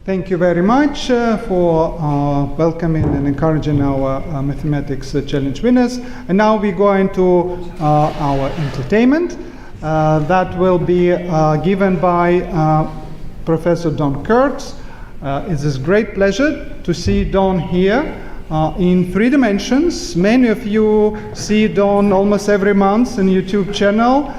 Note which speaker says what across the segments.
Speaker 1: Thank you very much for welcoming and encouraging our Mathematics Challenge winners. And now we go into our entertainment that will be given by Professor Don Kurtz. It's a great pleasure to see Don here in 3 dimensions. Many of you see Don almost every month on YouTube channel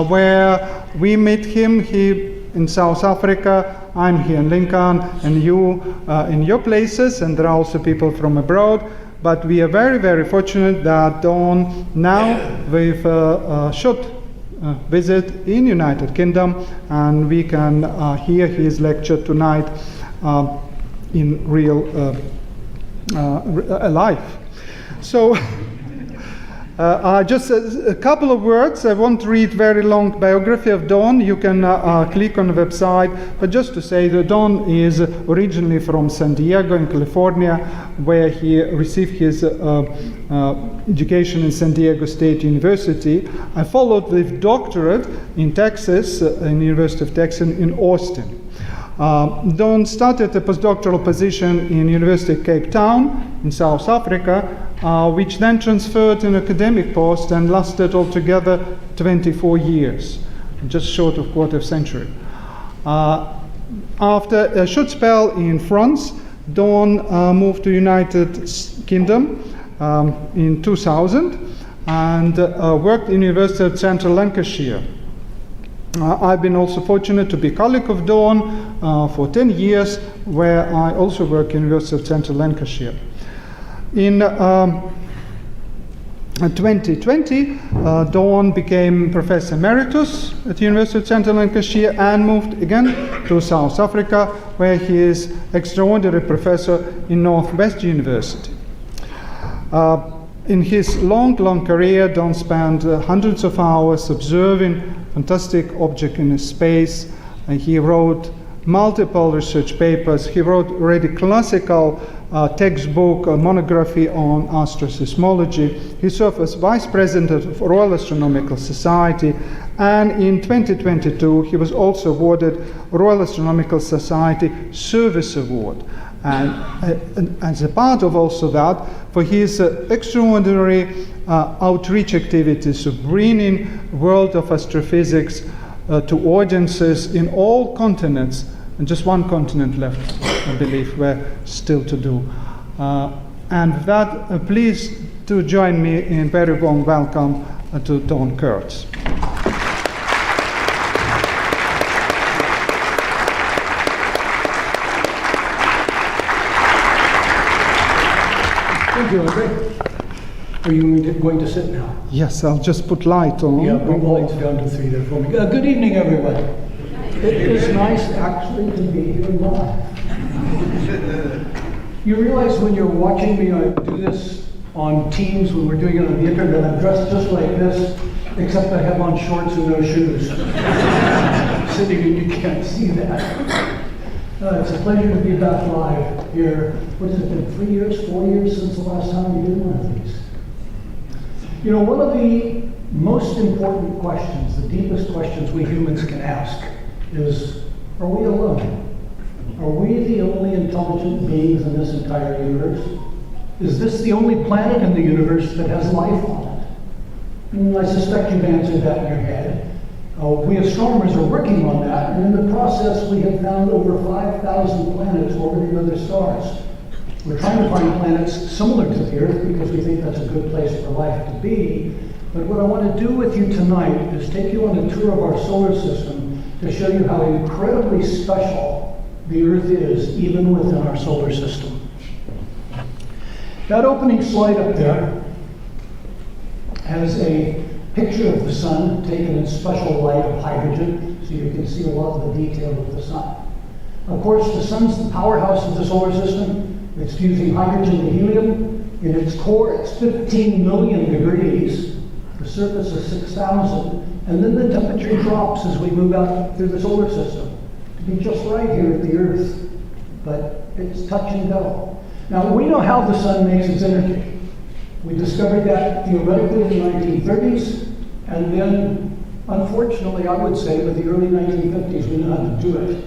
Speaker 1: where we meet him. He in South Africa, I'm here in Lincoln, and you in your places, and there are also people from abroad. But we are very, very fortunate that Don now with a short visit in United Kingdom, and we can hear his lecture tonight in real life. So just a couple of words. I won't read very long biography of Don. You can click on the website. But just to say that Don is originally from San Diego in California, where he received his education in San Diego State University. I followed with doctorate in Texas, in the University of Texas in Austin. Don started a postdoctoral position in University of Cape Town in South Africa, which then transferred to an academic post and lasted altogether 24 years, just short of quarter century. After a short spell in France, Don moved to United Kingdom in 2000 and worked in University of Central Lancashire. I've been also fortunate to be a colleague of Don for 10 years, where I also work in University of Central Lancashire. In 2020, Don became Professor Emeritus at the University of Central Lancashire and moved again to South Africa, where he is extraordinary professor in Northwest University. In his long career, Don spent hundreds of hours observing fantastic objects in space, and he wrote multiple research papers. He wrote already classical textbook, monography on astroseismology. He served as Vice President of Royal Astronomical Society, and in 2022 he was also awarded Royal Astronomical Society Service Award. And as a part of also that, for his extraordinary outreach activities of bringing world of astrophysics to audiences in all continents, and just one continent left, I believe, we're still to do. And with that, please do join me in very warm welcome to Don Kurtz.
Speaker 2: Thank you, Andre. Are you going to sit now?
Speaker 1: Yes, I'll just put light on.
Speaker 2: Yeah, bring the lights down to 3 there for me. Good evening, everyone. It is nice actually to be here live. You realize when you're watching me, I do this on Teams, when we're doing it on the internet, I'm dressed just like this, except I have on shorts and no shoes. Sitting and you can't see that. It's a pleasure to be back live here. What has it been, 3 years, 4 years since the last time we did one of these? You know, one of the most important questions, the deepest questions we humans can ask is, are we alone? Are we the only intelligent beings in this entire universe? Is this the only planet in the universe that has life on it? I suspect you've answered that in your head. We astronomers are working on that, and in the process we have found over 5,000 planets orbiting other stars. We're trying to find planets similar to the Earth because we think that's a good place for life to be. But what I want to do with you tonight is take you on a tour of our solar system to show you how incredibly special the Earth is, even within our solar system. That opening slide up there has a picture of the sun taken in special light of hydrogen, so you can see a lot of the detail of the sun. Of course, the sun's the powerhouse of the solar system. It's fusing hydrogen and helium. In its core, it's 15 million degrees. The surface is 6,000. And then the temperature drops as we move out through the solar system to be just right here at the Earth. But it's touch and go. Now, we know how the sun makes its energy. We discovered that theoretically in the 1930s, and then, unfortunately, I would say, with the early 1950s, we knew how to do it.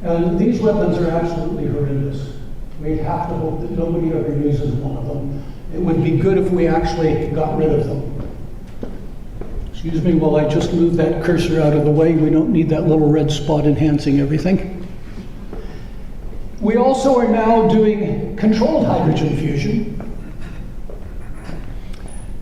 Speaker 2: And these weapons are absolutely horrendous. We have to hope that nobody ever uses one of them. It would be good if we actually got rid of them. Excuse me while I just move that cursor out of the way. We don't need that little red spot enhancing everything. We also are now doing controlled hydrogen fusion.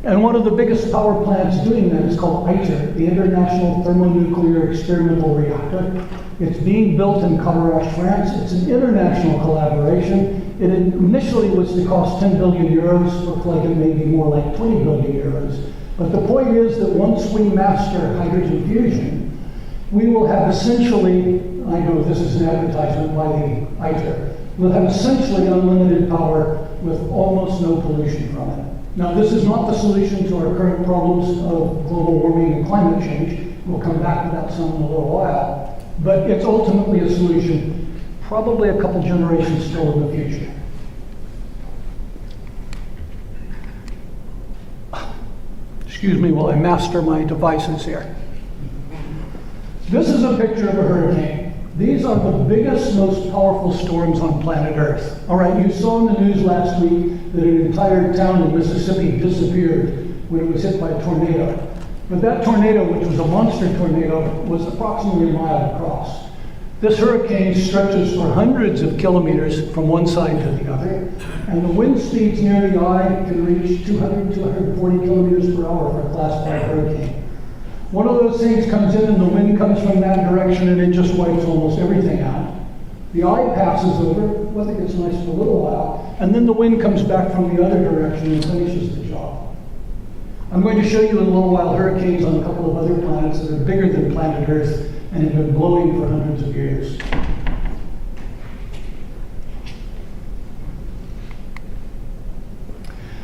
Speaker 2: And one of the biggest power plants doing that is called ITER, the International Thermonuclear Experimental Reactor. It's being built in Cadarache, France. It's an international collaboration. It initially was to cost 10 billion euros, looks like it may be more like 20 billion euros. But the point is that once we master hydrogen fusion, we will have essentially, I know this is an advertisement by the ITER, we'll have essentially unlimited power with almost no pollution from it. Now, this is not the solution to our current problems of global warming and climate change. We'll come back to that some in a little while. But it's ultimately a solution, probably a couple generations still in the future. Excuse me while I master my devices here. This is a picture of a hurricane. These are the biggest, most powerful storms on planet Earth. All right, you saw in the news last week that an entire town in Mississippi disappeared when it was hit by a tornado. But that tornado, which was a monster tornado, was approximately a mile across. This hurricane stretches for hundreds of kilometers from one side to the other, and the wind speeds near the eye can reach 200, 240 kilometers per hour for a Class 5 hurricane. One of those things comes in and the wind comes from that direction and it just wipes almost everything out. The eye passes over, weather gets nice for a little while, and then the wind comes back from the other direction and finishes the job. I'm going to show you in a little while hurricanes on a couple of other planets that are bigger than planet Earth and have been blowing for hundreds of years.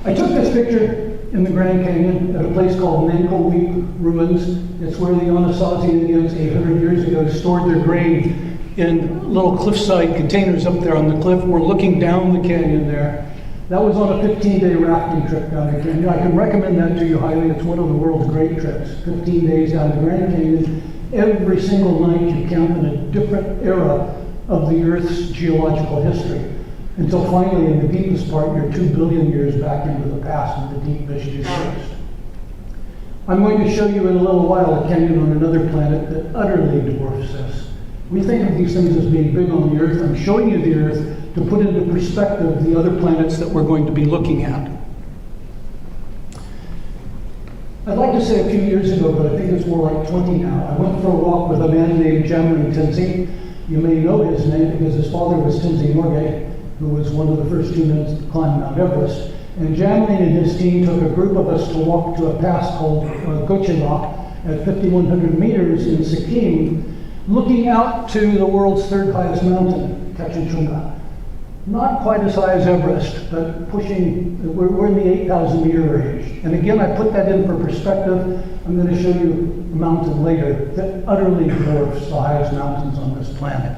Speaker 2: I took this picture in the Grand Canyon at a place called Nankoweap Ruins. It's where the Anasazi Indians 800 years ago stored their grain in little cliffside containers up there on the cliff. We're looking down the canyon there. That was on a 15-day rafting trip down the canyon. I can recommend that to you highly. It's one of the world's great trips. 15 days down the Grand Canyon. Every single night you camp in a different era of the Earth's geological history. Until finally, in the deepest part, you're 2 billion years back into the past in the deep Michigan coast. I'm going to show you in a little while a canyon on another planet that utterly dwarfs this. We think of these things as being big on the Earth. I'm showing you the Earth to put into perspective the other planets that we're going to be looking at. I'd like to say a few years ago, but I think it's more like 20 now, I went for a walk with a man named Jamlin Tenzing. You may know his name because his father was Tenzing Norgay, who was one of the first 2 men to climb Mount Everest. And Jamlin and his team took a group of us to walk to a pass called Gochela at 5,100 meters in Sikkim, looking out to the world's third highest mountain, Kachunchunga. Not quite as high as Everest, but pushing, we're in the 8,000 meter range. And again, I put that in for perspective. I'm going to show you a mountain later that utterly dwarfs the highest mountains on this planet.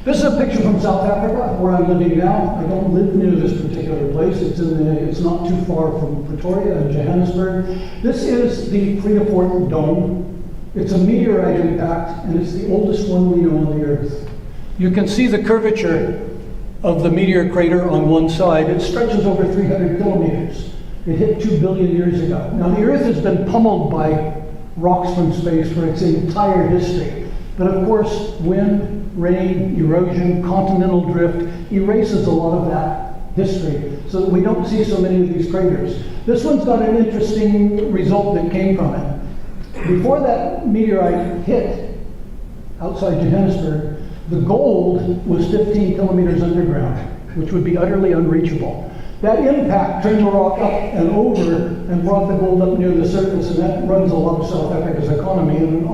Speaker 2: This is a picture from South Africa, where I'm living now. I don't live near this particular place. It's not too far from Pretoria and Johannesburg. This is the Vredefort Dome. It's a meteorite impact, and it's the oldest one we know on the Earth. You can see the curvature of the meteor crater on one side. It stretches over 300 kilometers. It hit 2 billion years ago. Now, the Earth has been pummeled by rocks from space for its entire history. But of course, wind, rain, erosion, continental drift erases a lot of that history so that we don't see so many of these craters. This one's got an interesting result that came from it. Before that meteorite hit outside Johannesburg, the gold was 15 kilometers underground, which would be utterly unreachable. That impact turned the rock up and over and brought the gold up near the surface, and that runs a lot of South Africa's economy. And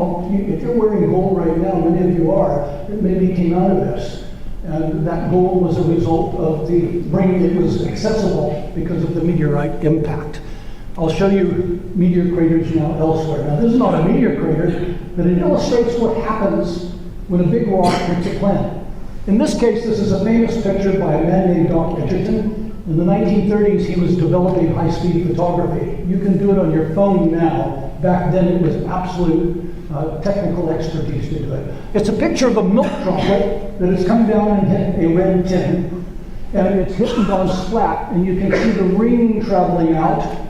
Speaker 2: if you're wearing gold right now, many of you are, it maybe came out of this. And that gold was a result of the bringing it was accessible because of the meteorite impact. I'll show you meteor craters now elsewhere. Now, this is not a meteor crater, but it illustrates what happens when a big rock hits a planet. In this case, this is a famous picture by a man named Doc Edgerton. In the 1930s, he was developing high-speed photography. You can do it on your phone now. Back then, it was absolute technical expertise to do it. It's a picture of a milk droplet that has come down and hit a red tin, and it's hit and gone splat, and you can see the ring traveling out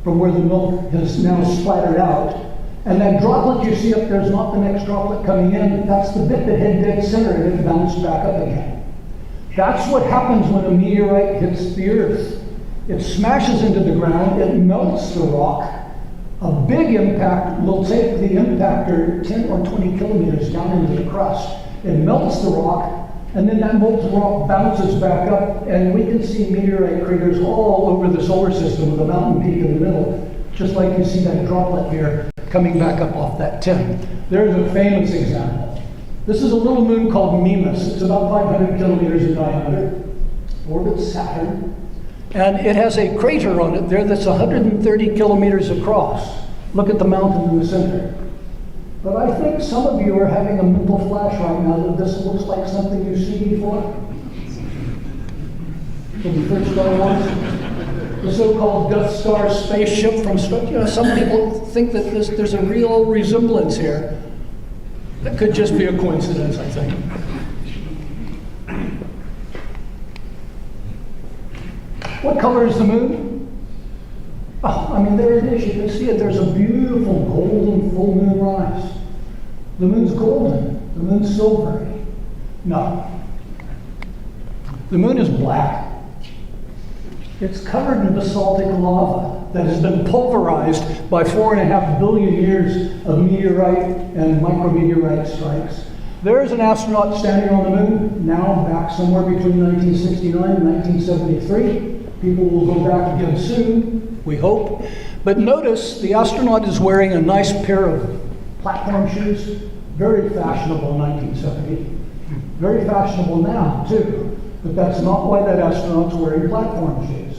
Speaker 2: from where the milk has now splattered out. And that droplet you see up there is not the next droplet coming in. That's the bit that hit dead center and it bounced back up again. That's what happens when a meteorite hits the Earth. It smashes into the ground, it melts the rock. A big impact will take the impactor 10 or 20 kilometers down into the crust. It melts the rock, and then that molten rock bounces back up, and we can see meteorite craters all over the solar system with a mountain peak in the middle, just like you see that droplet here coming back up off that tin. There's a famous example. This is a little moon called Mimas. It's about 500 kilometers in diameter, orbits Saturn, and it has a crater on it there that's 130 kilometers across. Look at the mountain in the center. But I think some of you are having a mental flash right now that this looks like something you've seen before. From the first Star Wars. The so-called Death Star spaceship from space. You know, some people think that there's a real resemblance here. That could just be a coincidence, I think. What color is the moon? Oh, I mean, there it is. You can see it. There's a beautiful golden full moon rise. The moon's golden. The moon's silvery. No. The moon is black. It's covered in basaltic lava that has been pulverized by 4.5 billion years of meteorite and micrometeorite strikes. There's an astronaut standing on the moon, now back somewhere between 1969 and 1973. People will go back again soon, we hope. But notice the astronaut is wearing a nice pair of platform shoes, very fashionable in 1970. Very fashionable now, too. But that's not why that astronaut's wearing platform shoes.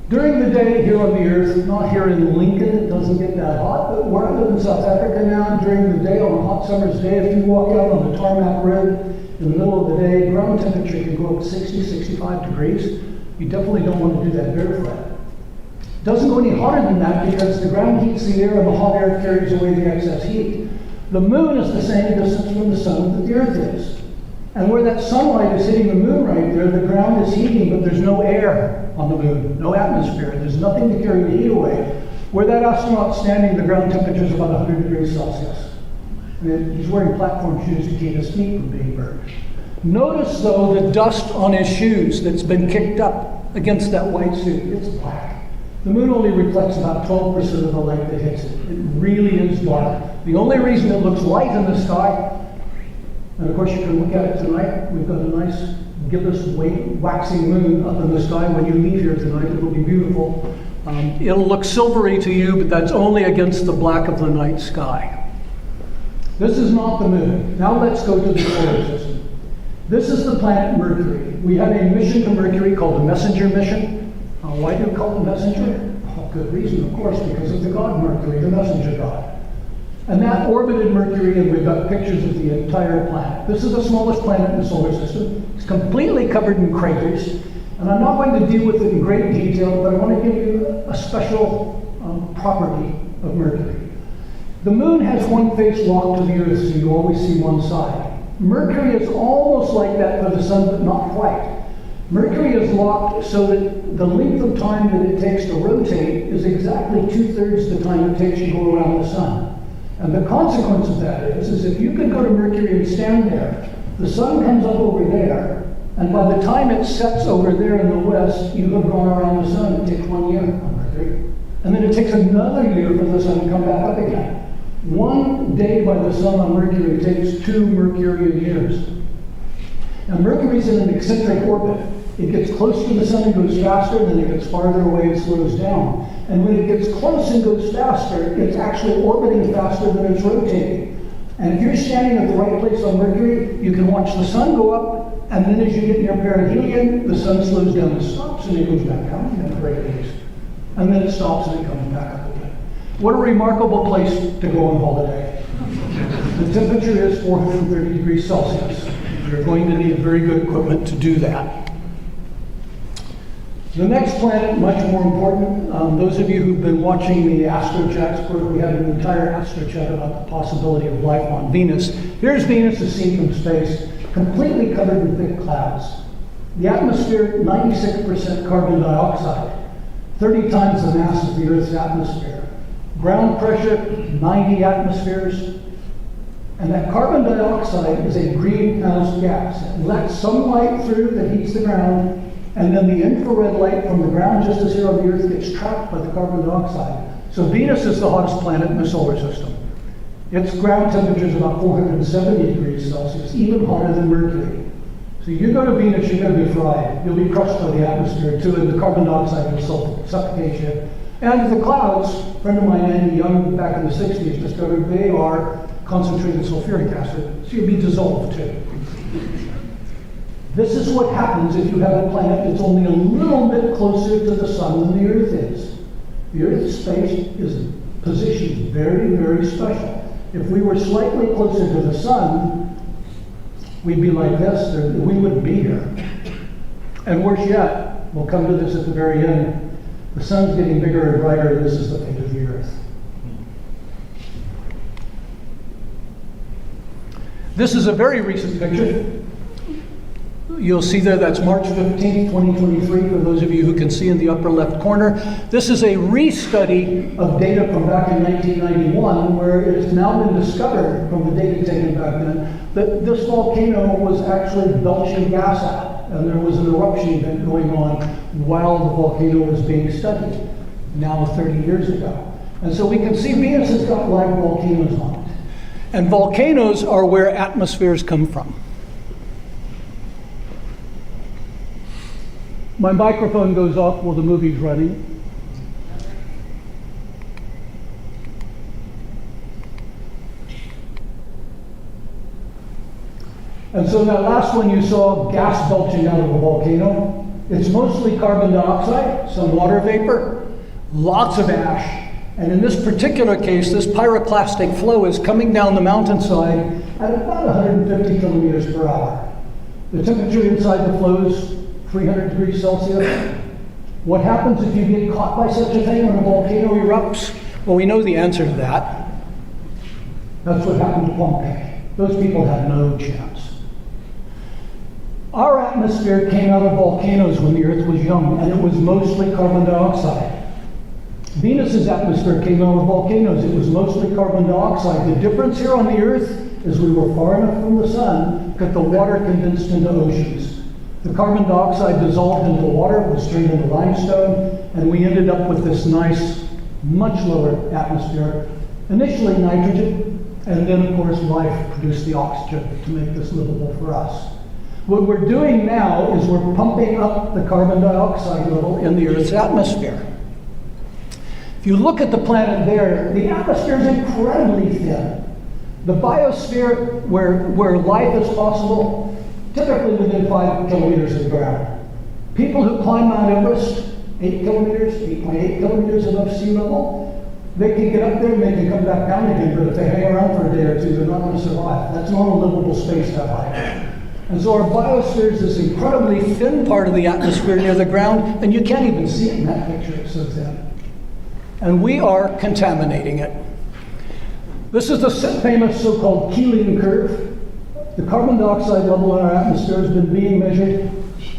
Speaker 2: During the day here on the Earth, not here in Lincoln, it doesn't get that hot, but where I live in South Africa now, during the day, on a hot summer's day, if you walk out on the tarmac road in the middle of the day, ground temperature can go up 60, 65 degrees. You definitely don't want to do that barefoot. It doesn't go any hotter than that because the ground heats the air and the hot air carries away the excess heat. The moon is the same distance from the sun that the Earth is. And where that sunlight is hitting the moon right there, the ground is heating, but there's no air on the moon, no atmosphere. There's nothing to carry the heat away. Where that astronaut's standing, the ground temperature is about 100 degrees Celsius. And he's wearing platform shoes to keep his feet from being burned. Notice, though, the dust on his shoes that's been kicked up against that white suit. It's black. The moon only reflects about 12% of the light that hits it. It really is dark. The only reason it looks light in the sky, and of course you can look at it tonight, we've got a nice gibbous waxing moon up in the sky. When you leave here tonight, it'll be beautiful. It'll look silvery to you, but that's only against the black of the night sky. This is not the moon. Now let's go to the solar system. This is the planet Mercury. We have a mission to Mercury called the Messenger mission. Why do we call it Messenger? Oh, good reason, of course, because of the god Mercury, the messenger god. And that orbited Mercury, and we've got pictures of the entire planet. This is the smallest planet in the solar system. It's completely covered in craters. And I'm not going to deal with it in great detail, but I want to give you a special property of Mercury. The moon has one face locked to the Earth, so you always see one side. Mercury is almost like that for the sun, but not quite. Mercury is locked so that the length of time that it takes to rotate is exactly 2/3 the time it takes to go around the sun. And the consequence of that is if you could go to Mercury and stand there, the sun comes up over there, and by the time it sets over there in the west, you have gone around the sun. It takes 1 year on Mercury. And then it takes another year for the sun to come back up again. 1 day by the sun on Mercury takes 2 Mercurian years. Now Mercury's in an eccentric orbit. It gets close to the sun and goes faster, and then it gets farther away and slows down. And when it gets close and goes faster, it's actually orbiting faster than it's rotating. And if you're standing at the right place on Mercury, you can watch the sun go up, and then as you get near perihelion, the sun slows down and stops, and it goes back down at the right pace. And then it stops and it comes back up again. What a remarkable place to go on holiday. The temperature is 430 degrees Celsius. You're going to need very good equipment to do that. The next planet, much more important, those of you who've been watching the Astrochats, we have an entire Astrochat about the possibility of life on Venus. Here's Venus as seen from space, completely covered in thick clouds. The atmosphere, 96% carbon dioxide, 30 times the mass of the Earth's atmosphere. Ground pressure, 90 atmospheres. And that carbon dioxide is a greenhouse gas. It lets some light through that heats the ground, and then the infrared light from the ground, just as here on the Earth, gets trapped by the carbon dioxide. So Venus is the hottest planet in the solar system. Its ground temperature is about 470 degrees Celsius, even hotter than Mercury. So you go to Venus, you're going to be fried. You'll be crushed by the atmosphere too, and the carbon dioxide will suffocate you. And the clouds, a friend of mine, Andy Young, back in the 60s, discovered they are concentrated sulfuric acid, so you'll be dissolved too. This is what happens if you have a planet that's only a little bit closer to the sun than the Earth is. The Earth's space is positioned very, very special. If we were slightly closer to the sun, we'd be like this, we wouldn't be here. And worse yet, we'll come to this at the very end, the sun's getting bigger and brighter, and this is the fate of the Earth. This is a very recent picture. You'll see there, that's March 15th, 2023, for those of you who can see in the upper left corner. This is a restudy of data from back in 1991, where it's now been discovered from the data taken back then that this volcano was actually belching gas out, and there was an eruption event going on while the volcano was being studied, now 30 years ago. And so we can see Venus has got live volcanoes on it. And volcanoes are where atmospheres come from. My microphone goes off while the movie's running. And so that last one you saw, gas belching out of a volcano, it's mostly carbon dioxide, some water vapor, lots of ash. And in this particular case, this pyroclastic flow is coming down the mountainside at about 150 kilometers per hour. The temperature inside the flow is 300 degrees Celsius. What happens if you get caught by such a thing when a volcano erupts? Well, we know the answer to that. That's what happened to Pompeii. Those people had no chance. Our atmosphere came out of volcanoes when the Earth was young, and it was mostly carbon dioxide. Venus's atmosphere came out of volcanoes. It was mostly carbon dioxide. The difference here on the Earth is we were far enough from the sun that the water condensed into oceans. The carbon dioxide dissolved into the water, was turned into limestone, and we ended up with this nice, much lower atmosphere. Initially nitrogen, and then of course life produced the oxygen to make this livable for us. What we're doing now is we're pumping up the carbon dioxide level in the Earth's atmosphere. If you look at the planet there, the atmosphere is incredibly thin. The biosphere, where life is possible, typically within 5 kilometers of the ground. People who climb Mount Everest, 8 kilometers, 8.8 kilometers above sea level, they can get up there and they can come back down again, but if they hang around for a day or two, they're not going to survive. That's not a livable space that high. And so our biosphere is this incredibly thin part of the atmosphere near the ground, and you can't even see it in that picture, it's so thin. And we are contaminating it. This is the famous so-called Keeling curve. The carbon dioxide level in our atmosphere has been being measured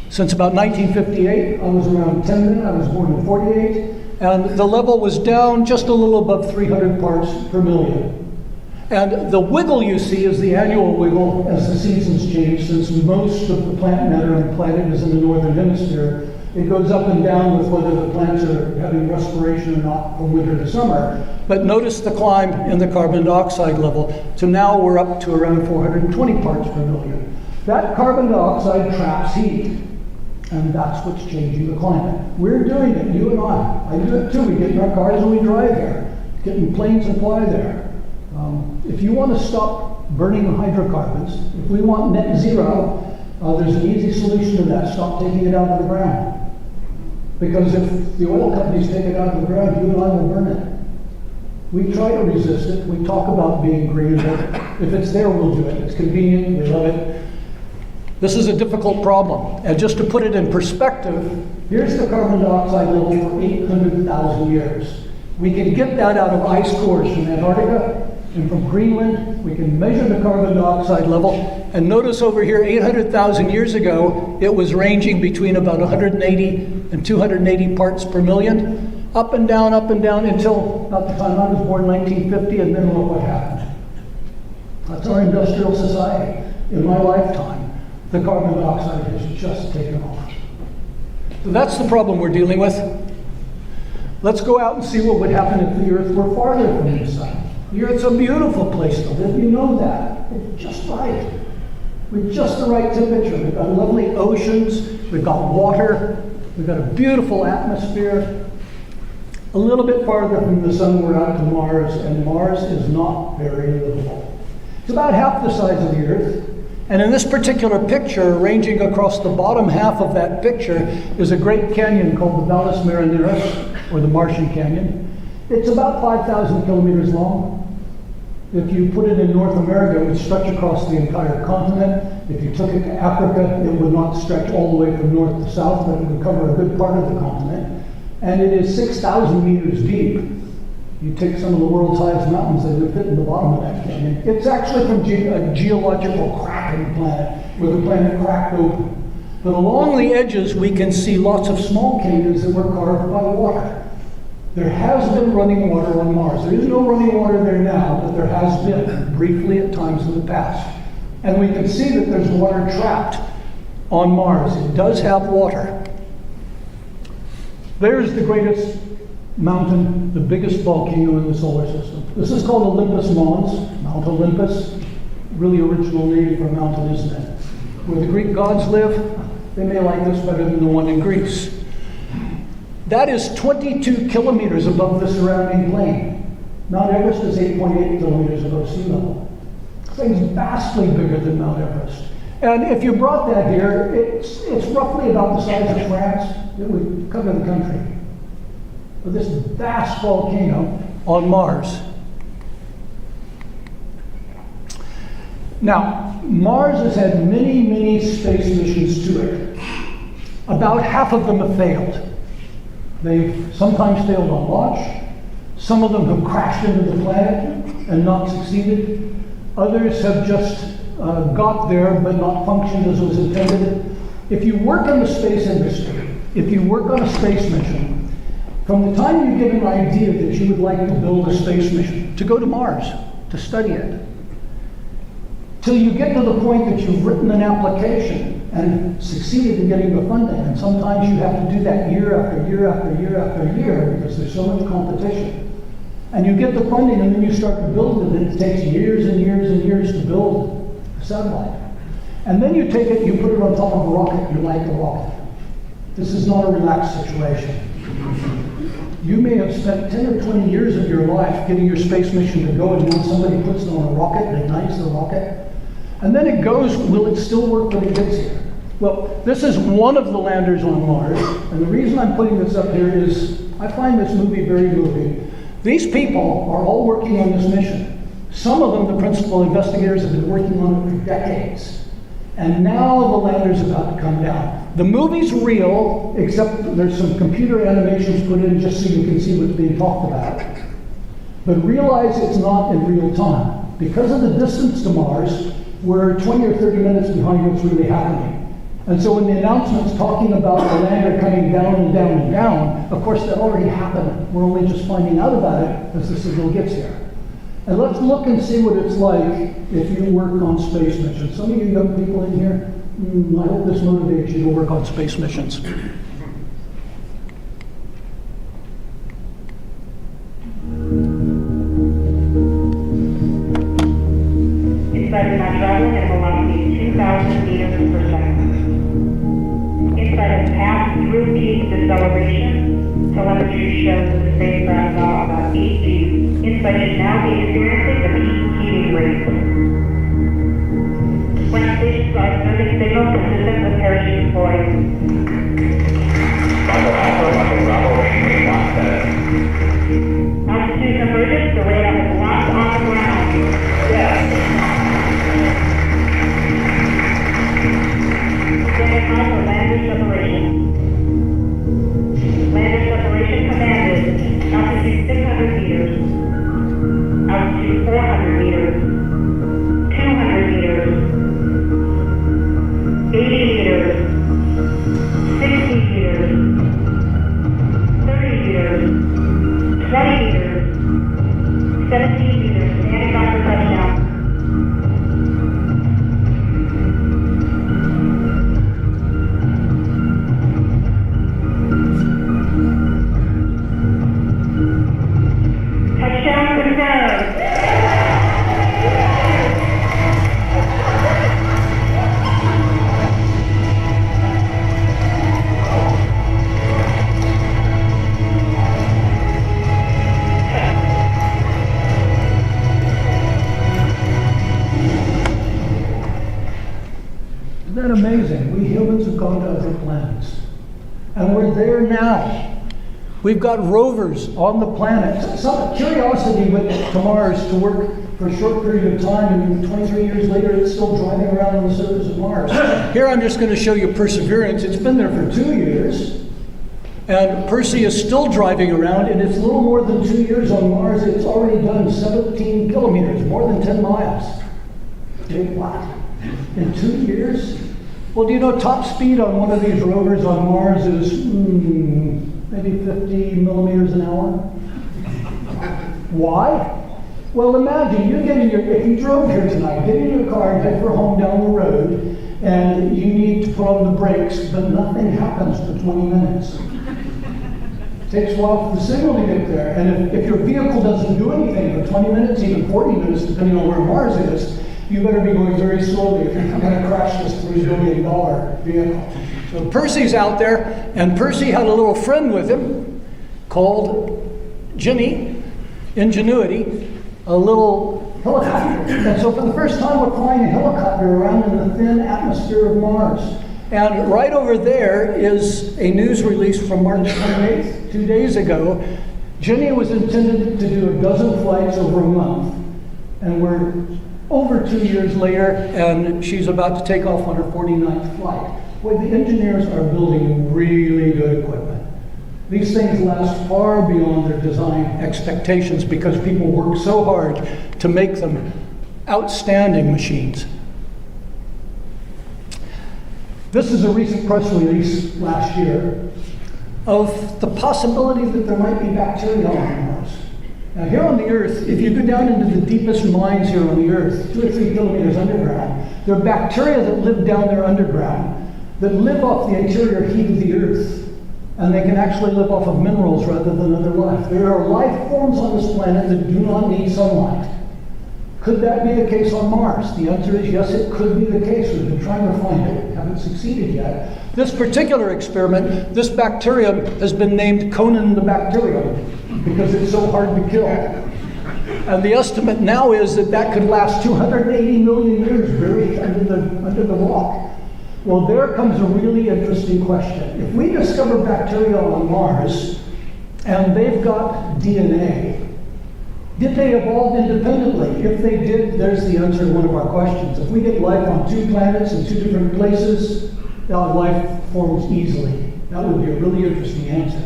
Speaker 2: since about 1958. I was around 10 then, I was born in 48, and the level was down just a little above 300 parts per million. And the wiggle you see is the annual wiggle as the seasons change, since most of the plant matter on the planet is in the northern hemisphere. It goes up and down with whether the plants are having respiration or not from winter to summer. But notice the climb in the carbon dioxide level. So now we're up to around 420 parts per million. That carbon dioxide traps heat, and that's what's changing the climate. We're doing it, you and I. I do it too. We get in our cars and we drive there, get in planes and fly there. If you want to stop burning hydrocarbons, if we want net zero, there's an easy solution to that. Stop taking it out of the ground. Because if the oil companies take it out of the ground, you and I will burn it. We try to resist it. We talk about being green, but if it's there, we'll do it. It's convenient. We love it. This is a difficult problem. And just to put it in perspective, here's the carbon dioxide level for 800,000 years. We can get that out of ice cores from Antarctica and from Greenland. We can measure the carbon dioxide level. And notice over here, 800,000 years ago, it was ranging between about 180 and 280 parts per million, up and down until about the time I was born, 1950, and then look what happened. That's our industrial society. In my lifetime, the carbon dioxide has just taken off. So that's the problem we're dealing with. Let's go out and see what would happen if the Earth were farther from the sun. The Earth's a beautiful place to live, you know that. It's just right. With just the right temperature. We've got lovely oceans, we've got water, we've got a beautiful atmosphere. A little bit farther from the sun, we're out to Mars, and Mars is not very livable. It's about half the size of the Earth. And in this particular picture, ranging across the bottom half of that picture, is a great canyon called the Valles Marineris, or the Martian Canyon. It's about 5,000 kilometers long. If you put it in North America, it would stretch across the entire continent. If you took it to Africa, it would not stretch all the way from north to south, but it would cover a good part of the continent. And it is 6,000 meters deep. You take some of the world's highest mountains, they would fit in the bottom of that canyon. It's actually from a geological crack in the planet, where the planet cracked open. But along the edges, we can see lots of small canyons that were carved by water. There has been running water on Mars. There is no running water there now, but there has been, briefly at times in the past. And we can see that there's water trapped on Mars. It does have water. There's the greatest mountain, the biggest volcano in the solar system. This is called Olympus Mons, Mount Olympus. Really original name for a mountain, isn't it? Where the Greek gods live, they may like this better than the one in Greece. That is 22 kilometers above the surrounding plain. Mount Everest is 8.8 kilometers above sea level. Thing's vastly bigger than Mount Everest. And if you brought that here, it's roughly about the size of France. It would cover the country. But this vast volcano on Mars. Now, Mars has had many, many space missions to it. About half of them have failed. They've sometimes failed on launch. Some of them have crashed into the planet and not succeeded. Others have just got there but not functioned as was intended. If you work in the space industry, if you work on a space mission, from the time you get an idea that you would like to build a space mission, to go to Mars, to study it, till you get to the point that you've written an application and succeeded in getting the funding, and sometimes you have to do that year after year after year after year because there's so much competition. And you get the funding and then you start to build it, and it takes years and years and years to build a satellite. And then you take it, you put it on top of a rocket, you light the rocket. This is not a relaxed situation. You may have spent 10 or 20 years of your life getting your space mission to go, and when somebody puts it on a rocket and ignites the rocket, and then it goes, will it still work when it gets here? Well, this is one of the landers on Mars, and the reason I'm putting this up here is I find this movie very moving. These people are all working on this mission. Some of them, the principal investigators, have been working on it for decades. And now the lander's about to come down. The movie's real, except there's some computer animations put in just so you can see what's being talked about. But realize it's not in real time. Because of the distance to Mars, we're 20 or 30 minutes behind what's really happening. And so when the announcement's talking about the lander coming down and down and down, of course that already happened. We're only just finding out about it as the signal gets here. And let's look and see what it's like if you work on space missions. Some of you young people in here, I hope this motivates you to work on space missions.
Speaker 3: Inside is now traveling at a velocity of 2,000 meters per second. Inside has passed through peak deceleration. Telemetry shows that the spacecraft is now about 8 Gs. Inside should now be experiencing the peak heating rate. When stations are observing signals consistent with parachute deployed. Altitude convergence, the radar is locked on the ground. Yes.
Speaker 2: Isn't that amazing? We humans have gone to other planets. And we're there now. We've got rovers on the planet. Some Curiosity went to Mars to work for a short period of time, and 23 years later, it's still driving around on the surface of Mars. Here I'm just going to show you Perseverance. It's been there for 2 years. And Percy is still driving around, and it's a little more than 2 years on Mars. It's already done 17 kilometers, more than 10 miles. Wait, what? In 2 years? Well, do you know top speed on one of these rovers on Mars is maybe 50 millimeters an hour? Why? Well, imagine you get in your, if you drove here tonight, get in your car and head for home down the road, and you need to put on the brakes, but nothing happens for 20 minutes. It takes a while for the signal to get there, and if your vehicle doesn't do anything for 20 minutes, even 40 minutes, depending on where Mars is, you better be going very slowly if you're going to crash this $3 billion vehicle. So Percy's out there, and Percy had a little friend with him called Ingenuity, a little helicopter. And so for the first time, we're flying a helicopter around in the thin atmosphere of Mars. And right over there is a news release from March 28th, 2 days ago. Jenny was intended to do a dozen flights over a month. And we're over 2 years later, and she's about to take off on her 49th flight. Boy, the engineers are building really good equipment. These things last far beyond their design expectations because people work so hard to make them outstanding machines. This is a recent press release last year of the possibility that there might be bacteria on Mars. Now here on the Earth, if you go down into the deepest mines here on the Earth, 2 or 3 kilometers underground, there are bacteria that live down there underground that live off the interior heat of the Earth. And they can actually live off of minerals rather than other life. There are life forms on this planet that do not need sunlight. Could that be the case on Mars? The answer is yes, it could be the case. We've been trying to find it, haven't succeeded yet. This particular experiment, this bacterium has been named Conan the bacterium because it's so hard to kill. And the estimate now is that that could last 280 million years buried under the rock. Well, there comes a really interesting question. If we discover bacteria on Mars, and they've got DNA, did they evolve independently? If they did, there's the answer to one of our questions. If we get life on 2 planets in 2 different places, life forms easily. That would be a really interesting answer.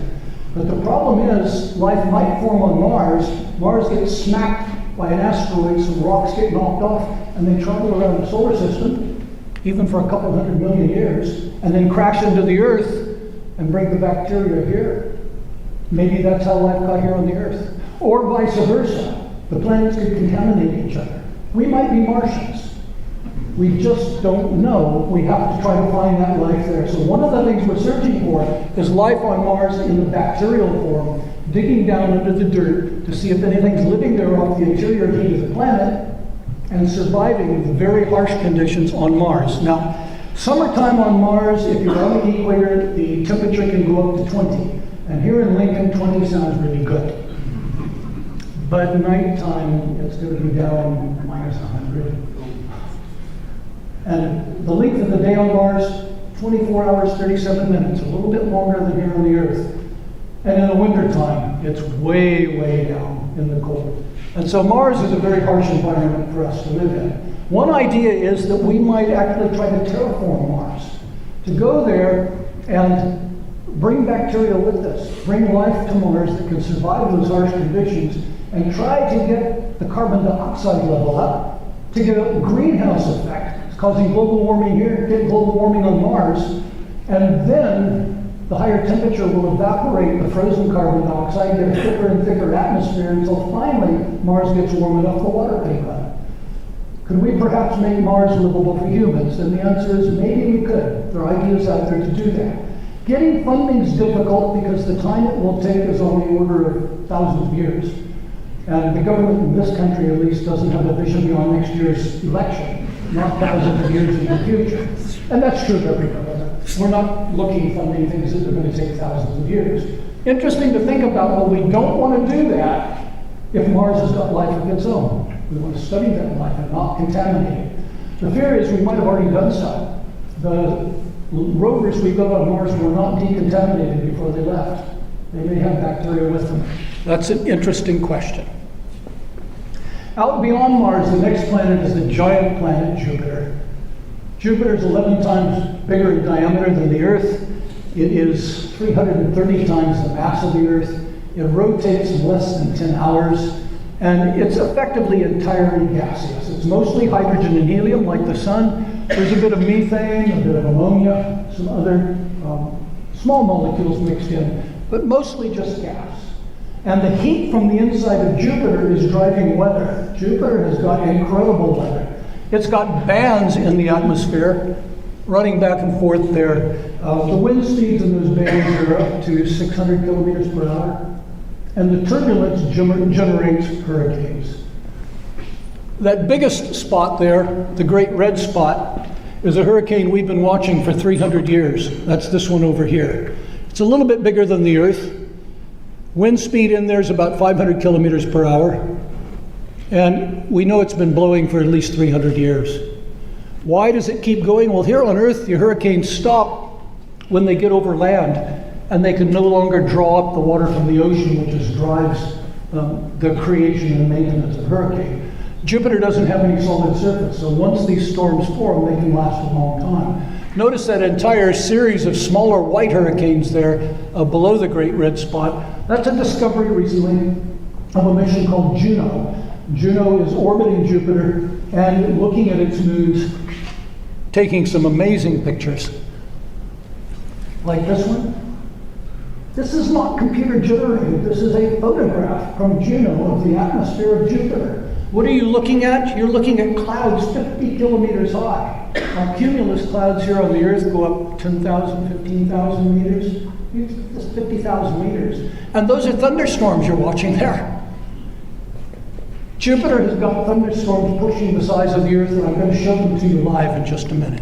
Speaker 2: But the problem is, life might form on Mars. Mars gets smacked by an asteroid, some rocks get knocked off, and they travel around the solar system, even for a couple 100 million years, and then crash into the Earth and bring the bacteria here. Maybe that's how life got here on the Earth. Or vice versa. The planets could contaminate each other. We might be Martians. We just don't know. We have to try to find that life there. So one of the things we're searching for is life on Mars in the bacterial form, digging down under the dirt to see if anything's living there off the interior heat of the planet, and surviving the very harsh conditions on Mars. Now, summertime on Mars, if you're on the equator, the temperature can go up to 20. And here in Lincoln, 20 sounds really good. But nighttime, it's going to be down minus 100. And the length of the day on Mars, 24 hours, 37 minutes, a little bit longer than here on the Earth. And in the wintertime, it's way, way down in the cold. And so Mars is a very harsh environment for us to live in. One idea is that we might actually try to terraform Mars, to go there and bring bacteria with us, bring life to Mars that can survive those harsh conditions, and try to get the carbon dioxide level up, to get a greenhouse effect. It's causing global warming here, get global warming on Mars, and then the higher temperature will evaporate the frozen carbon dioxide, get a thicker and thicker atmosphere until finally Mars gets warm enough the water can run. Could we perhaps make Mars livable for humans? And the answer is maybe we could. There are ideas out there to do that. Getting funding is difficult because the time it will take is on the order of thousands of years. And the government in this country at least doesn't have a vision beyond next year's election, not thousands of years in the future. And that's true of every government. We're not looking funding things that are going to take thousands of years. Interesting to think about, but we don't want to do that if Mars has got life of its own. We want to study that life and not contaminate it. The fear is we might have already done so. The rovers we got on Mars were not decontaminated before they left. They may have bacteria with them. That's an interesting question. Out beyond Mars, the next planet is the giant planet Jupiter. Jupiter is 11 times bigger in diameter than the Earth. It is 330 times the mass of the Earth. It rotates in less than 10 hours, and it's effectively entirely gaseous. It's mostly hydrogen and helium, like the Sun. There's a bit of methane, a bit of ammonia, some other small molecules mixed in, but mostly just gas. And the heat from the inside of Jupiter is driving weather. Jupiter has got incredible weather. It's got bands in the atmosphere running back and forth there. The wind speeds in those bands are up to 600 kilometers per hour. And the turbulence generates hurricanes. That biggest spot there, the Great Red Spot, is a hurricane we've been watching for 300 years. That's this one over here. It's a little bit bigger than the Earth. Wind speed in there is about 500 kilometers per hour. And we know it's been blowing for at least 300 years. Why does it keep going? Well, here on Earth, the hurricanes stop when they get over land, and they can no longer draw up the water from the ocean, which drives the creation and maintenance of hurricane. Jupiter doesn't have any solid surface, so once these storms form, they can last a long time. Notice that entire series of smaller white hurricanes there below the Great Red Spot. That's a discovery recently of a mission called Juno. Juno is orbiting Jupiter and looking at its moons, taking some amazing pictures. Like this one. This is not computer generated. This is a photograph from Juno of the atmosphere of Jupiter. What are you looking at? You're looking at clouds 50 kilometers high. Our cumulus clouds here on the Earth go up 10,000, 15,000 meters. Just 50,000 meters. And those are thunderstorms you're watching there. Jupiter has got thunderstorms pushing the size of the Earth, and I'm going to show them to you live in just a minute.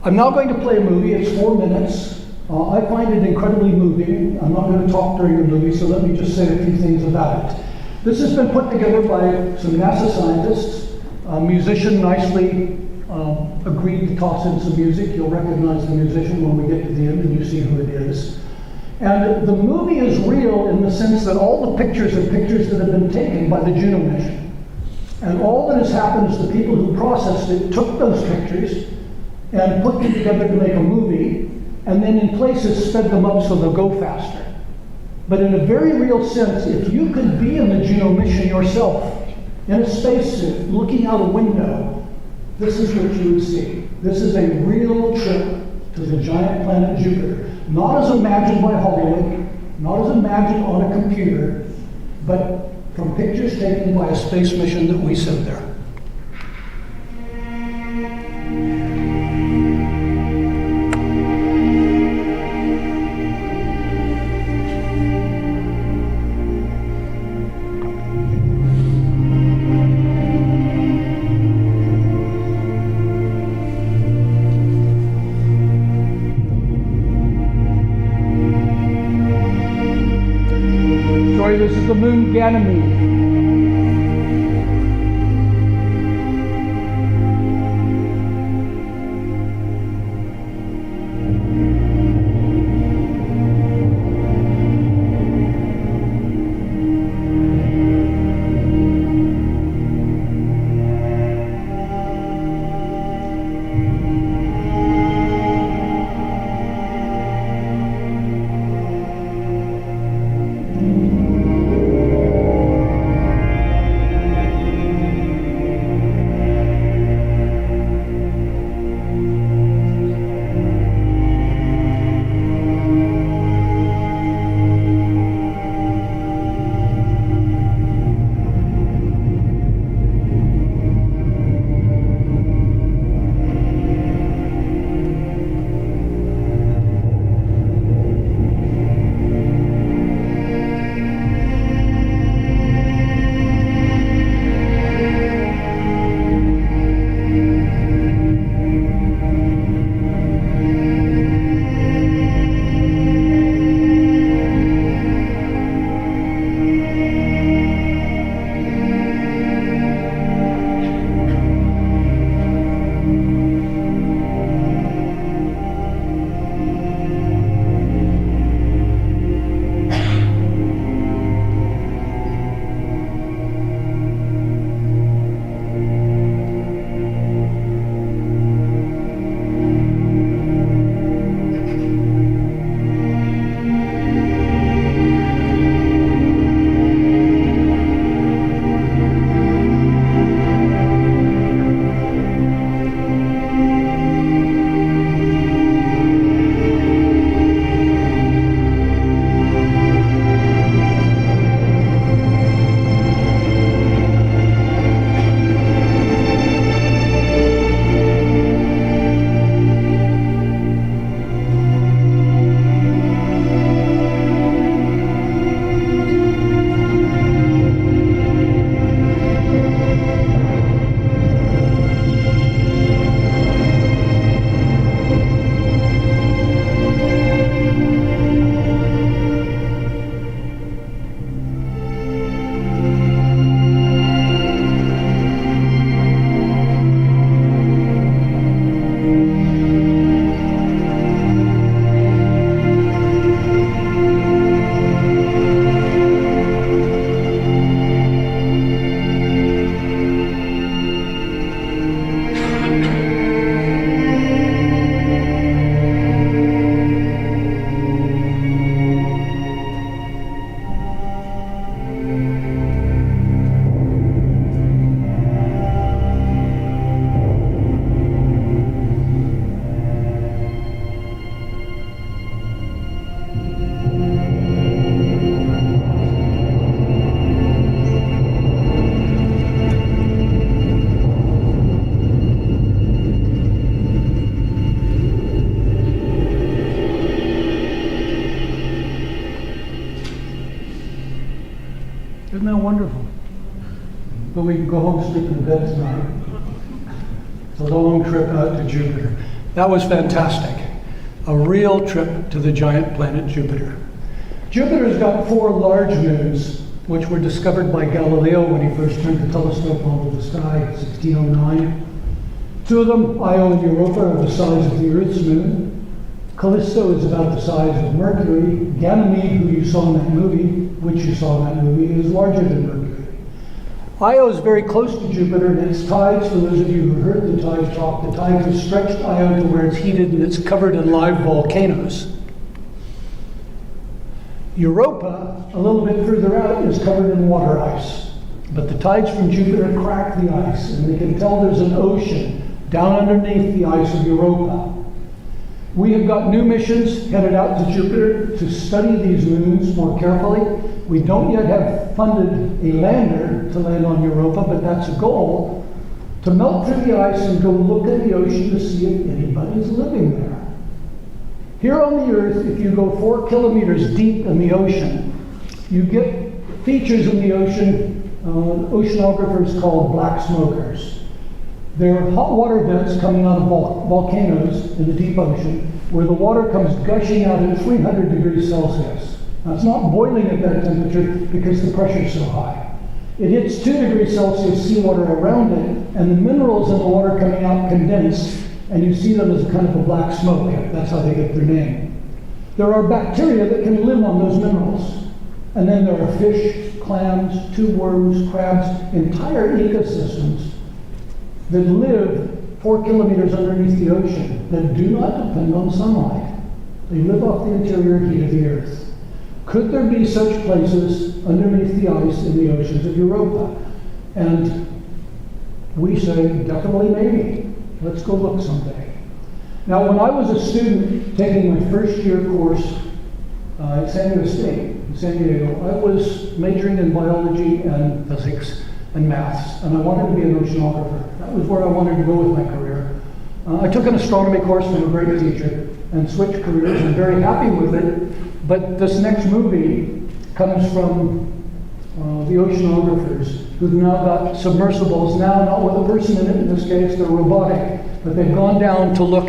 Speaker 2: I'm now going to play a movie. It's 4 minutes. I find it incredibly moving. I'm not going to talk during the movie, so let me just say a few things about it. This has been put together by some NASA scientists. A musician nicely agreed to toss in some music. You'll recognize the musician when we get to the end and you see who it is. And the movie is real in the sense that all the pictures are pictures that have been taken by the Juno mission. And all that has happened is the people who processed it took those pictures and put them together to make a movie, and then in places sped them up so they'll go faster. But in a very real sense, if you could be in the Juno mission yourself, in a spacesuit, looking out a window, this is what you would see. This is a real trip to the giant planet Jupiter. Not as imagined by Hollywood, not as imagined on a computer, but from pictures taken by a space mission that we sent there. This is the moon Ganymede. can go home, sleep in bed tonight. It's a long trip out to Jupiter. That was fantastic. A real trip to the giant planet Jupiter. Jupiter's got 4 large moons, which were discovered by Galileo when he first turned the telescope onto the sky in 1609. 2 of them, Io and Europa, are the size of the Earth's moon. Callisto is about the size of Mercury. Ganymede, who you saw in that movie, is larger than Mercury. Io is very close to Jupiter, and its tides, for those of you who heard the tides talk, the tides have stretched Io to where it's heated and it's covered in live volcanoes. Europa, a little bit further out, is covered in water ice. But the tides from Jupiter crack the ice, and they can tell there's an ocean down underneath the ice of Europa. We have got new missions headed out to Jupiter to study these moons more carefully. We don't yet have funded a lander to land on Europa, but that's a goal, to melt through the ice and go look at the ocean to see if anybody's living there. Here on the Earth, if you go 4 kilometers deep in the ocean, you get features in the ocean oceanographers call black smokers. They're hot water vents coming out of volcanoes in the deep ocean, where the water comes gushing out at 300 degrees Celsius. Now, it's not boiling at that temperature because the pressure's so high. It hits 2 degrees Celsius seawater around it, and the minerals in the water coming out condense, and you see them as kind of a black smoke. That's how they get their name. There are bacteria that can live on those minerals. And then there are fish, clams, tube worms, crabs, entire ecosystems that live 4 kilometers underneath the ocean that do not depend on sunlight. They live off the interior heat of the Earth. Could there be such places underneath the ice in the oceans of Europa? And we say, definitely maybe. Let's go look someday. Now, when I was a student taking my first year course at San Diego State in San Diego, I was majoring in biology and physics and maths, and I wanted to be an oceanographer. That was where I wanted to go with my career. I took an astronomy course from a great teacher and switched careers. I'm very happy with it, but this next movie comes from the oceanographers who've now got submersibles, now not with a person in it in this case, they're robotic, but they've gone down to look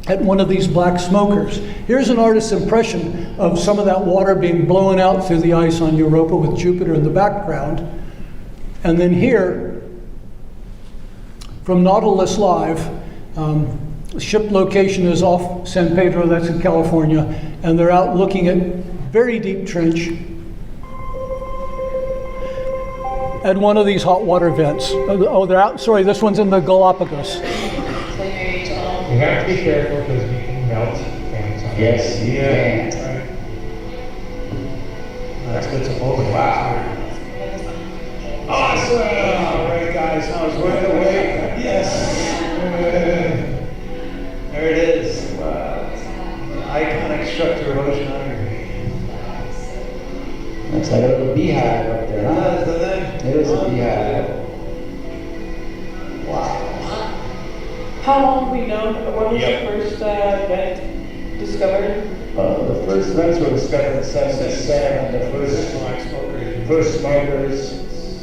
Speaker 2: at one of these black smokers. Here's an artist's impression of some of that water being blown out through the ice on Europa with Jupiter in the background. And then here, from Nautilus Live, ship location is off San Pedro, that's in California, and they're out looking at very deep trench at one of these hot water vents. Oh, they're out, sorry, this one's in the Galapagos.
Speaker 4: You have to be careful because you can melt things. Yes, you can. Right. That's good to hold. Wow. Awesome! All right, guys, I was right away. Yes. There it is. Wow. The iconic structure of oceanography.
Speaker 5: Looks like a little beehive up there, huh?
Speaker 4: Doesn't it?
Speaker 5: It is a beehive.
Speaker 4: Wow.
Speaker 6: How long have we known? When was the first vent discovered?
Speaker 5: The first vents were discovered in 77. The first smokers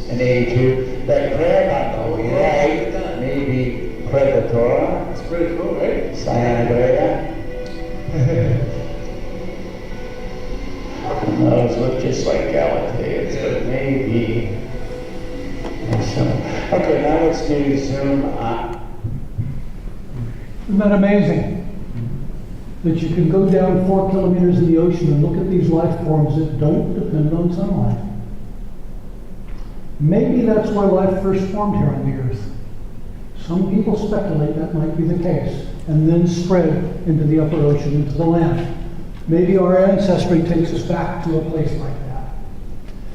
Speaker 5: in 82. That crab on the right, maybe Predator.
Speaker 4: That's pretty cool, right?
Speaker 5: Cyanidea. Those look just like Galateas, but maybe. Okay, now let's do zoom up.
Speaker 2: Isn't that amazing? That you can go down 4 kilometers in the ocean and look at these life forms that don't depend on sunlight. Maybe that's why life first formed here on the Earth. Some people speculate that might be the case, and then spread into the upper ocean, into the land. Maybe our ancestry takes us back to a place like that.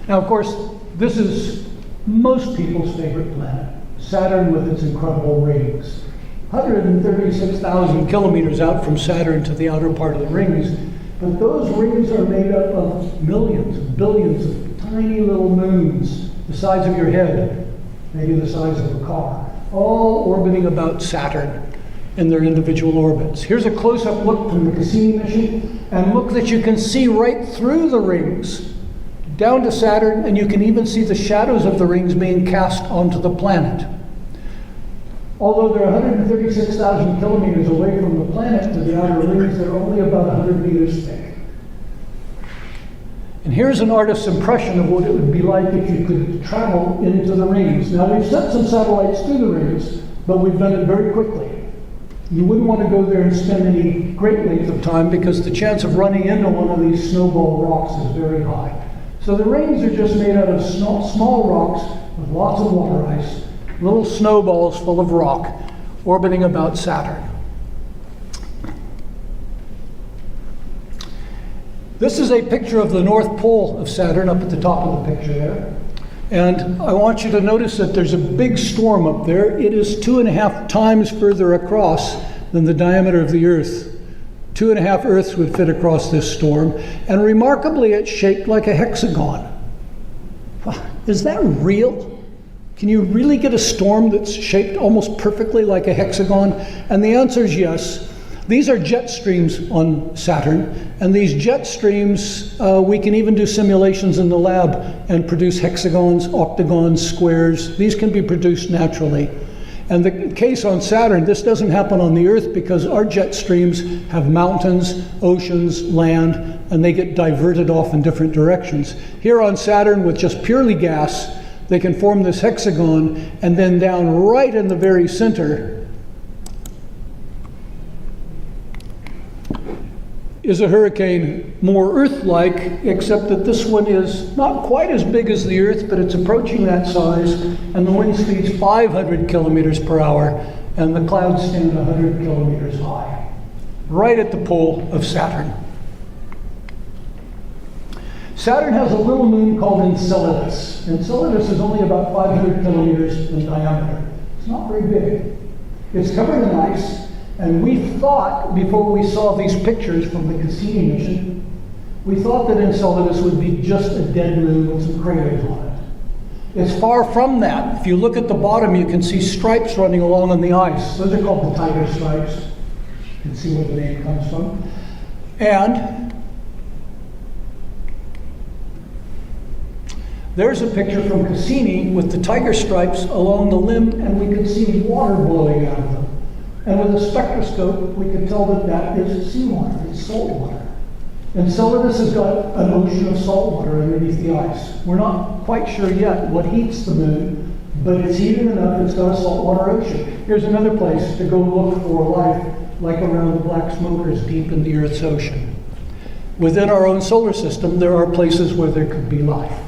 Speaker 2: Now, of course, this is most people's favorite planet, Saturn with its incredible rings. 136,000 kilometers out from Saturn to the outer part of the rings, but those rings are made up of millions, billions of tiny little moons, the size of your head, maybe the size of a car, all orbiting about Saturn in their individual orbits. Here's a close-up look from the Cassini mission, and look that you can see right through the rings, down to Saturn, and you can even see the shadows of the rings being cast onto the planet. Although they're 136,000 kilometers away from the planet to the outer rings, they're only about 100 meters thick. And here's an artist's impression of what it would be like if you could travel into the rings. Now, we've sent some satellites through the rings, but we've done it very quickly. You wouldn't want to go there and spend any great length of time because the chance of running into one of these snowball rocks is very high. So the rings are just made out of small rocks with lots of water ice, little snowballs full of rock orbiting about Saturn. This is a picture of the North Pole of Saturn up at the top of the picture there. And I want you to notice that there's a big storm up there. It is 2.5 times further across than the diameter of the Earth. 2.5 Earths would fit across this storm. And remarkably, it's shaped like a hexagon. Is that real? Can you really get a storm that's shaped almost perfectly like a hexagon? And the answer is yes. These are jet streams on Saturn, and these jet streams, we can even do simulations in the lab and produce hexagons, octagons, squares. These can be produced naturally. And the case on Saturn, this doesn't happen on the Earth because our jet streams have mountains, oceans, land, and they get diverted off in different directions. Here on Saturn, with just purely gas, they can form this hexagon, and then down right in the very center is a hurricane more Earth-like, except that this one is not quite as big as the Earth, but it's approaching that size, and the wind speed's 500 kilometers per hour, and the clouds stand 100 kilometers high, right at the pole of Saturn. Saturn has a little moon called Enceladus. Enceladus is only about 500 kilometers in diameter. It's not very big. It's covered in ice. And we thought, before we saw these pictures from the Cassini mission, we thought that Enceladus would be just a dead moon with some craters on it. It's far from that. If you look at the bottom, you can see stripes running along on the ice. Those are called the tiger stripes. You can see where the name comes from. And there's a picture from Cassini with the tiger stripes along the limb, and we can see water blowing out of them. And with a spectroscope, we can tell that that is seawater, it's salt water. Enceladus has got an ocean of salt water underneath the ice. We're not quite sure yet what heats the moon, but it's heated enough, it's got a saltwater ocean. Here's another place to go look for life, like around the black smokers deep in the Earth's ocean. Within our own solar system, there are places where there could be life.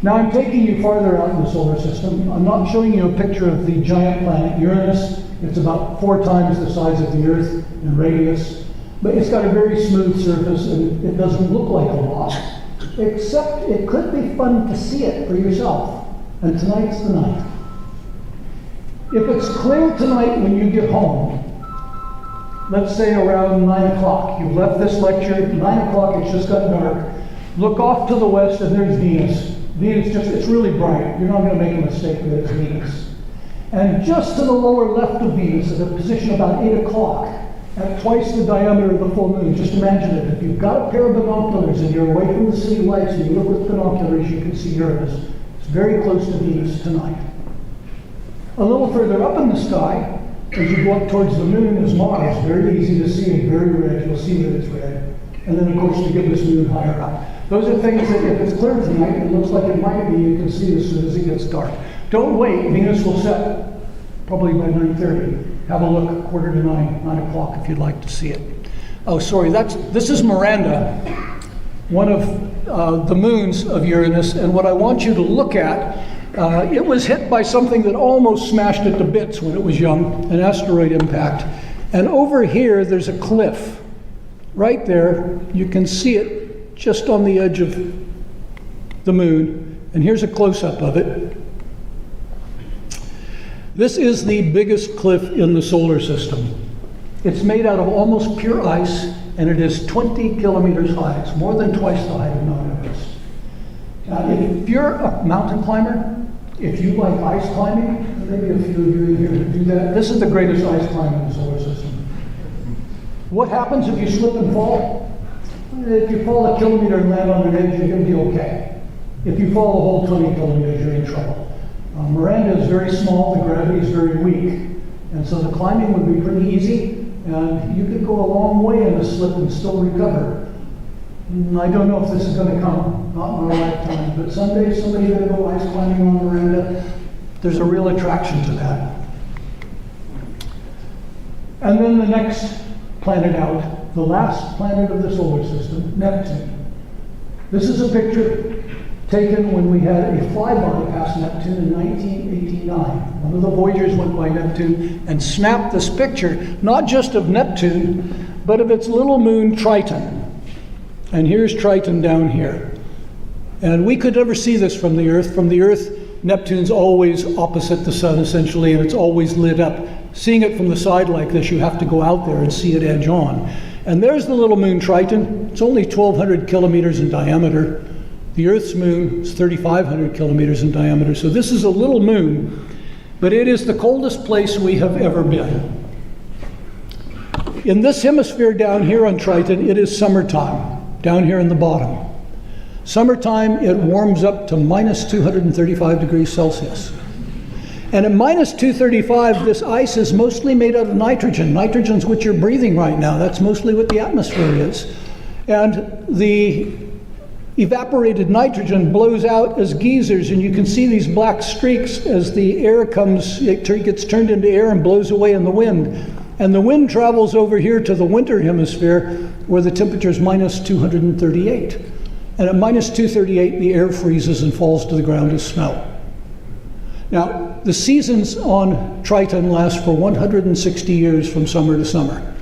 Speaker 2: Now I'm taking you farther out in the solar system. I'm not showing you a picture of the giant planet Uranus. It's about 4 times the size of the Earth in radius, but it's got a very smooth surface and it doesn't look like a lot, except it could be fun to see it for yourself. And tonight's the night. If it's clear tonight when you get home, let's say around 9 o'clock, you left this lecture at 9 o'clock, it's just got dark, look off to the west and there's Venus. Venus it's really bright. You're not going to make a mistake that it's Venus. And just to the lower left of Venus, at a position about 8 o'clock, at twice the diameter of the full moon, just imagine it. If you've got a pair of binoculars and you're away from the city lights and you look with binoculars, you can see Uranus. It's very close to Venus tonight. A little further up in the sky, as you go up towards the moon, is Mars. Very easy to see and very red. You'll see that it's red. And then, of course, to get this moon higher up. Those are things that, if it's clear tonight, it looks like it might be, you can see as soon as it gets dark. Don't wait. Venus will set probably by 9:30. Have a look, 8:45, 9 o'clock if you'd like to see it. Oh, sorry, this is Miranda, one of the moons of Uranus, and what I want you to look at, it was hit by something that almost smashed it to bits when it was young, an asteroid impact. And over here, there's a cliff. Right there, you can see it just on the edge of the moon, and here's a close-up of it. This is the biggest cliff in the solar system. It's made out of almost pure ice, and it is 20 kilometers high. It's more than twice the height of Mount Everest. If you're a mountain climber, if you like ice climbing, maybe a few of you in here do that. This is the greatest ice climb in the solar system. What happens if you slip and fall? If you fall a kilometer and land on an edge, you're going to be okay. If you fall a whole 20 kilometers, you're in trouble. Miranda is very small, the gravity is very weak, and so the climbing would be pretty easy, and you could go a long way in a slip and still recover. I don't know if this is going to come, not in our lifetime, but someday somebody's going to go ice climbing on Miranda. There's a real attraction to that. And then the next planet out, the last planet of the solar system, Neptune. This is a picture taken when we had a flyby past Neptune in 1989. One of the Voyagers went by Neptune and snapped this picture, not just of Neptune, but of its little moon Triton. And here's Triton down here. And we could never see this from the Earth. From the Earth, Neptune's always opposite the sun, essentially, and it's always lit up. Seeing it from the side like this, you have to go out there and see it edge on. And there's the little moon Triton. It's only 1,200 kilometers in diameter. The Earth's moon is 3,500 kilometers in diameter. So this is a little moon, but it is the coldest place we have ever been. In this hemisphere down here on Triton, it is summertime, down here in the bottom. Summertime, it warms up to minus 235 degrees Celsius. And at minus 235, this ice is mostly made out of nitrogen. Nitrogen's what you're breathing right now. That's mostly what the atmosphere is. And the evaporated nitrogen blows out as geysers, and you can see these black streaks as the air comes, it gets turned into air and blows away in the wind. And the wind travels over here to the winter hemisphere where the temperature is minus 238. And at minus 238, the air freezes and falls to the ground as snow. Now, the seasons on Triton last for 160 years from summer to summer.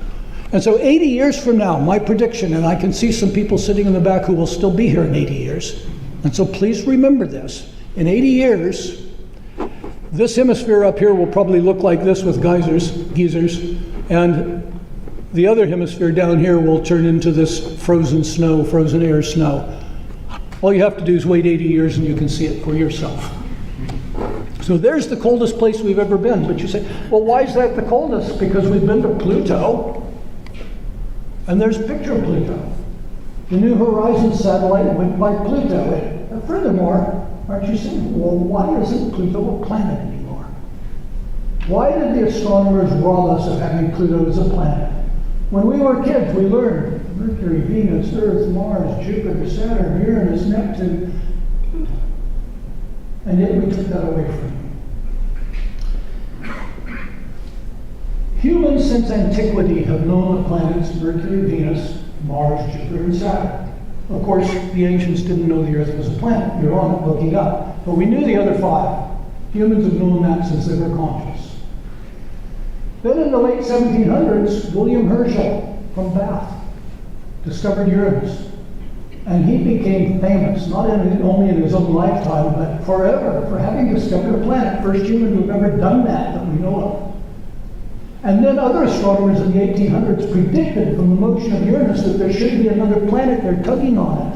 Speaker 2: And so 80 years from now, my prediction, and I can see some people sitting in the back who will still be here in 80 years. And so please remember this. In 80 years, this hemisphere up here will probably look like this with geysers, and the other hemisphere down here will turn into this frozen snow, frozen air snow. All you have to do is wait 80 years and you can see it for yourself. So there's the coldest place we've ever been. But you say, well, why is that the coldest? Because we've been to Pluto, and there's a picture of Pluto. The New Horizons satellite went by Pluto. And furthermore, aren't you saying, well, why isn't Pluto a planet anymore? Why did the astronomers rob us of having Pluto as a planet? When we were kids, we learned Mercury, Venus, Earth, Mars, Jupiter, Saturn, Uranus, Neptune, and yet we took that away from you. Humans since antiquity have known the planets Mercury, Venus, Mars, Jupiter, and Saturn. Of course, the ancients didn't know the Earth was a planet. You're on it looking up. But we knew the other five. Humans have known that since they were conscious. Then in the late 1700s, William Herschel from Bath discovered Uranus. And he became famous, not only in his own lifetime, but forever, for having discovered a planet. First human who've ever done that we know of. And then other astronomers in the 1800s predicted from the motion of Uranus that there should be another planet. They're tugging on it.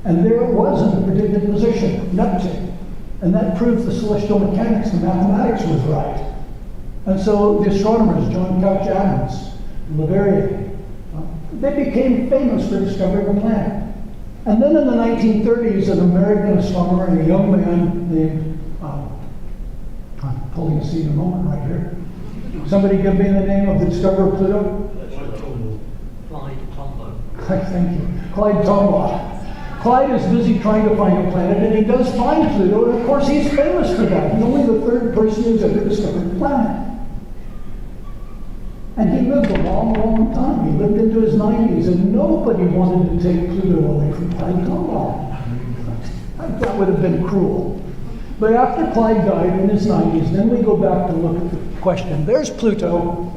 Speaker 2: And there it was in the predicted position, Neptune. And that proved the celestial mechanics, the mathematics was right. And so the astronomers, John Couch Adams, Leverrier, they became famous for discovering a planet. And then in the 1930s, an American astronomer, a young man named, I'm pulling a seat in a moment right here. Somebody give me the name of the discoverer of Pluto?
Speaker 7: Clyde Tombaugh.
Speaker 2: Thank you. Clyde Tombaugh. Clyde is busy trying to find a planet, and he does find Pluto, and of course he's famous for that. He's only the third person who's ever discovered a planet. And he lived a long, long time. He lived into his 90s, and nobody wanted to take Pluto away from Clyde Tombaugh. That would have been cruel. But after Clyde died in his 90s, then we go back to look at the question. There's Pluto.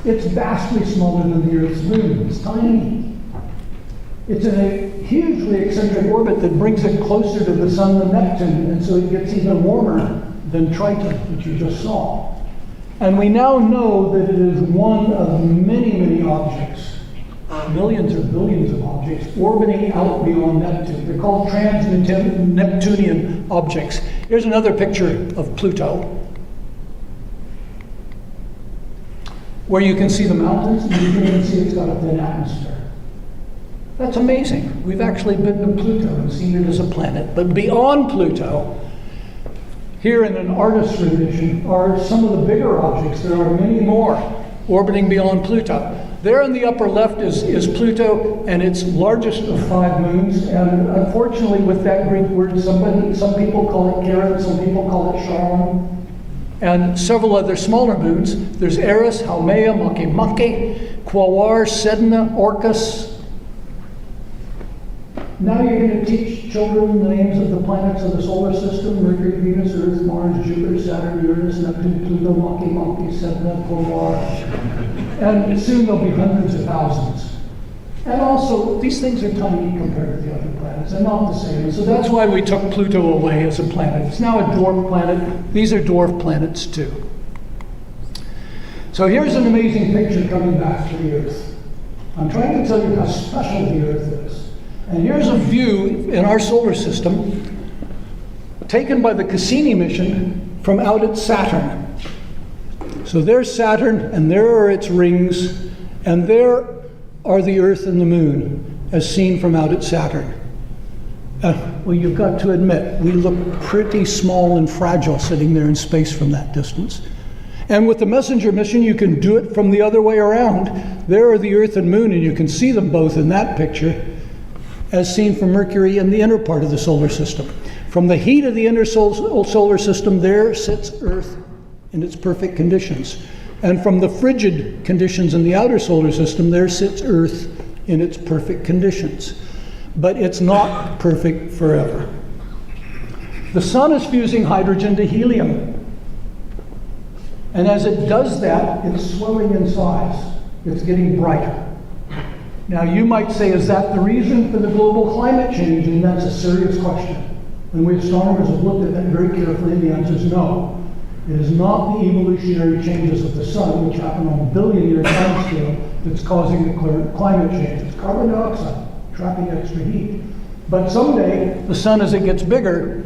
Speaker 2: It's vastly smaller than the Earth's moon. It's tiny. It's in a hugely eccentric orbit that brings it closer to the sun than Neptune, and so it gets even warmer than Triton, which you just saw. And we now know that it is one of many, many objects, millions or billions of objects, orbiting out beyond Neptune. They're called trans-Neptunian objects. Here's another picture of Pluto, where you can see the mountains, and you can even see it's got a thin atmosphere. That's amazing. We've actually been to Pluto and seen it as a planet. But beyond Pluto, here in an artist's rendition, are some of the bigger objects. There are many more orbiting beyond Pluto. There in the upper left is Pluto and its largest of 5 moons. And unfortunately, with that Greek word, some people call it Charon, some people call it Charon, and several other smaller moons. There's Eris, Haumea, Makemake, Quaoar, Sedna, Orcus. Now you're going to teach children the names of the planets of the solar system: Mercury, Venus, Earth, Mars, Jupiter, Saturn, Uranus, Neptune, Pluto, Makemake, Sedna, Quaoar. And soon there'll be hundreds of thousands. And also, these things are tiny compared to the other planets. They're not the same. So that's why we took Pluto away as a planet. It's now a dwarf planet. These are dwarf planets too. So here's an amazing picture coming back to the Earth. I'm trying to tell you how special the Earth is. And here's a view in our solar system taken by the Cassini mission from out at Saturn. So there's Saturn, and there are its rings, and there are the Earth and the Moon, as seen from out at Saturn. Well, you've got to admit, we look pretty small and fragile sitting there in space from that distance. And with the Messenger mission, you can do it from the other way around. There are the Earth and Moon, and you can see them both in that picture, as seen from Mercury in the inner part of the solar system. From the heat of the inner solar system, there sits Earth in its perfect conditions. And from the frigid conditions in the outer solar system, there sits Earth in its perfect conditions. But it's not perfect forever. The sun is fusing hydrogen to helium. And as it does that, it's swelling in size. It's getting brighter. Now you might say, is that the reason for the global climate change? And that's a serious question. And we astronomers have looked at that very carefully, and the answer is no. It is not the evolutionary changes of the sun, which happen on a billion-year timescale, that's causing the current climate change. It's carbon dioxide, trapping extra heat. But someday, the sun, as it gets bigger,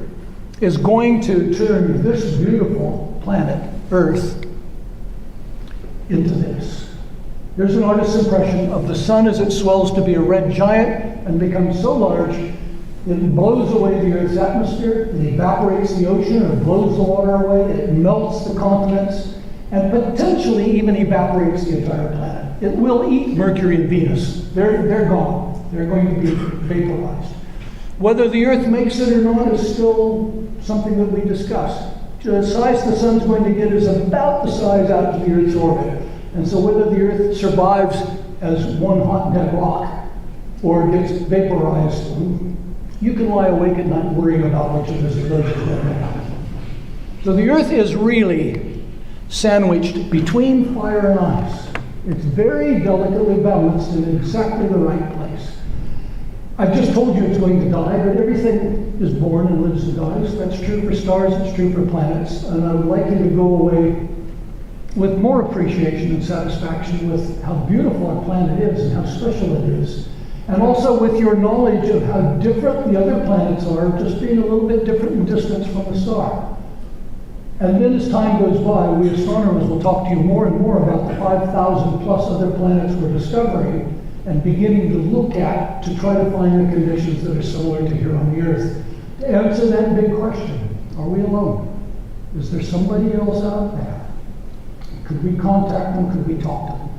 Speaker 2: is going to turn this beautiful planet, Earth, into this. Here's an artist's impression of the sun as it swells to be a red giant and becomes so large, it blows away the Earth's atmosphere, it evaporates the ocean, or blows the water away, it melts the continents, and potentially even evaporates the entire planet. It will eat Mercury and Venus. They're gone. They're going to be vaporized. Whether the Earth makes it or not is still something that we discuss. The size the sun's going to get is about the size out to the Earth's orbit. And so whether the Earth survives as one hot dead rock or gets vaporized, you can lie awake at night worrying about which of those are going to happen. So the Earth is really sandwiched between fire and ice. It's very delicately balanced in exactly the right place. I've just told you it's going to die, but everything is born and lives and dies. That's true for stars, it's true for planets. And I would like you to go away with more appreciation and satisfaction with how beautiful our planet is and how special it is. And also with your knowledge of how different the other planets are, just being a little bit different in distance from the star. And then as time goes by, we astronomers will talk to you more and more about the 5,000 plus other planets we're discovering and beginning to look at to try to find the conditions that are similar to here on the Earth. To answer that big question, are we alone? Is there somebody else out there? Could we contact them? Could we talk to them?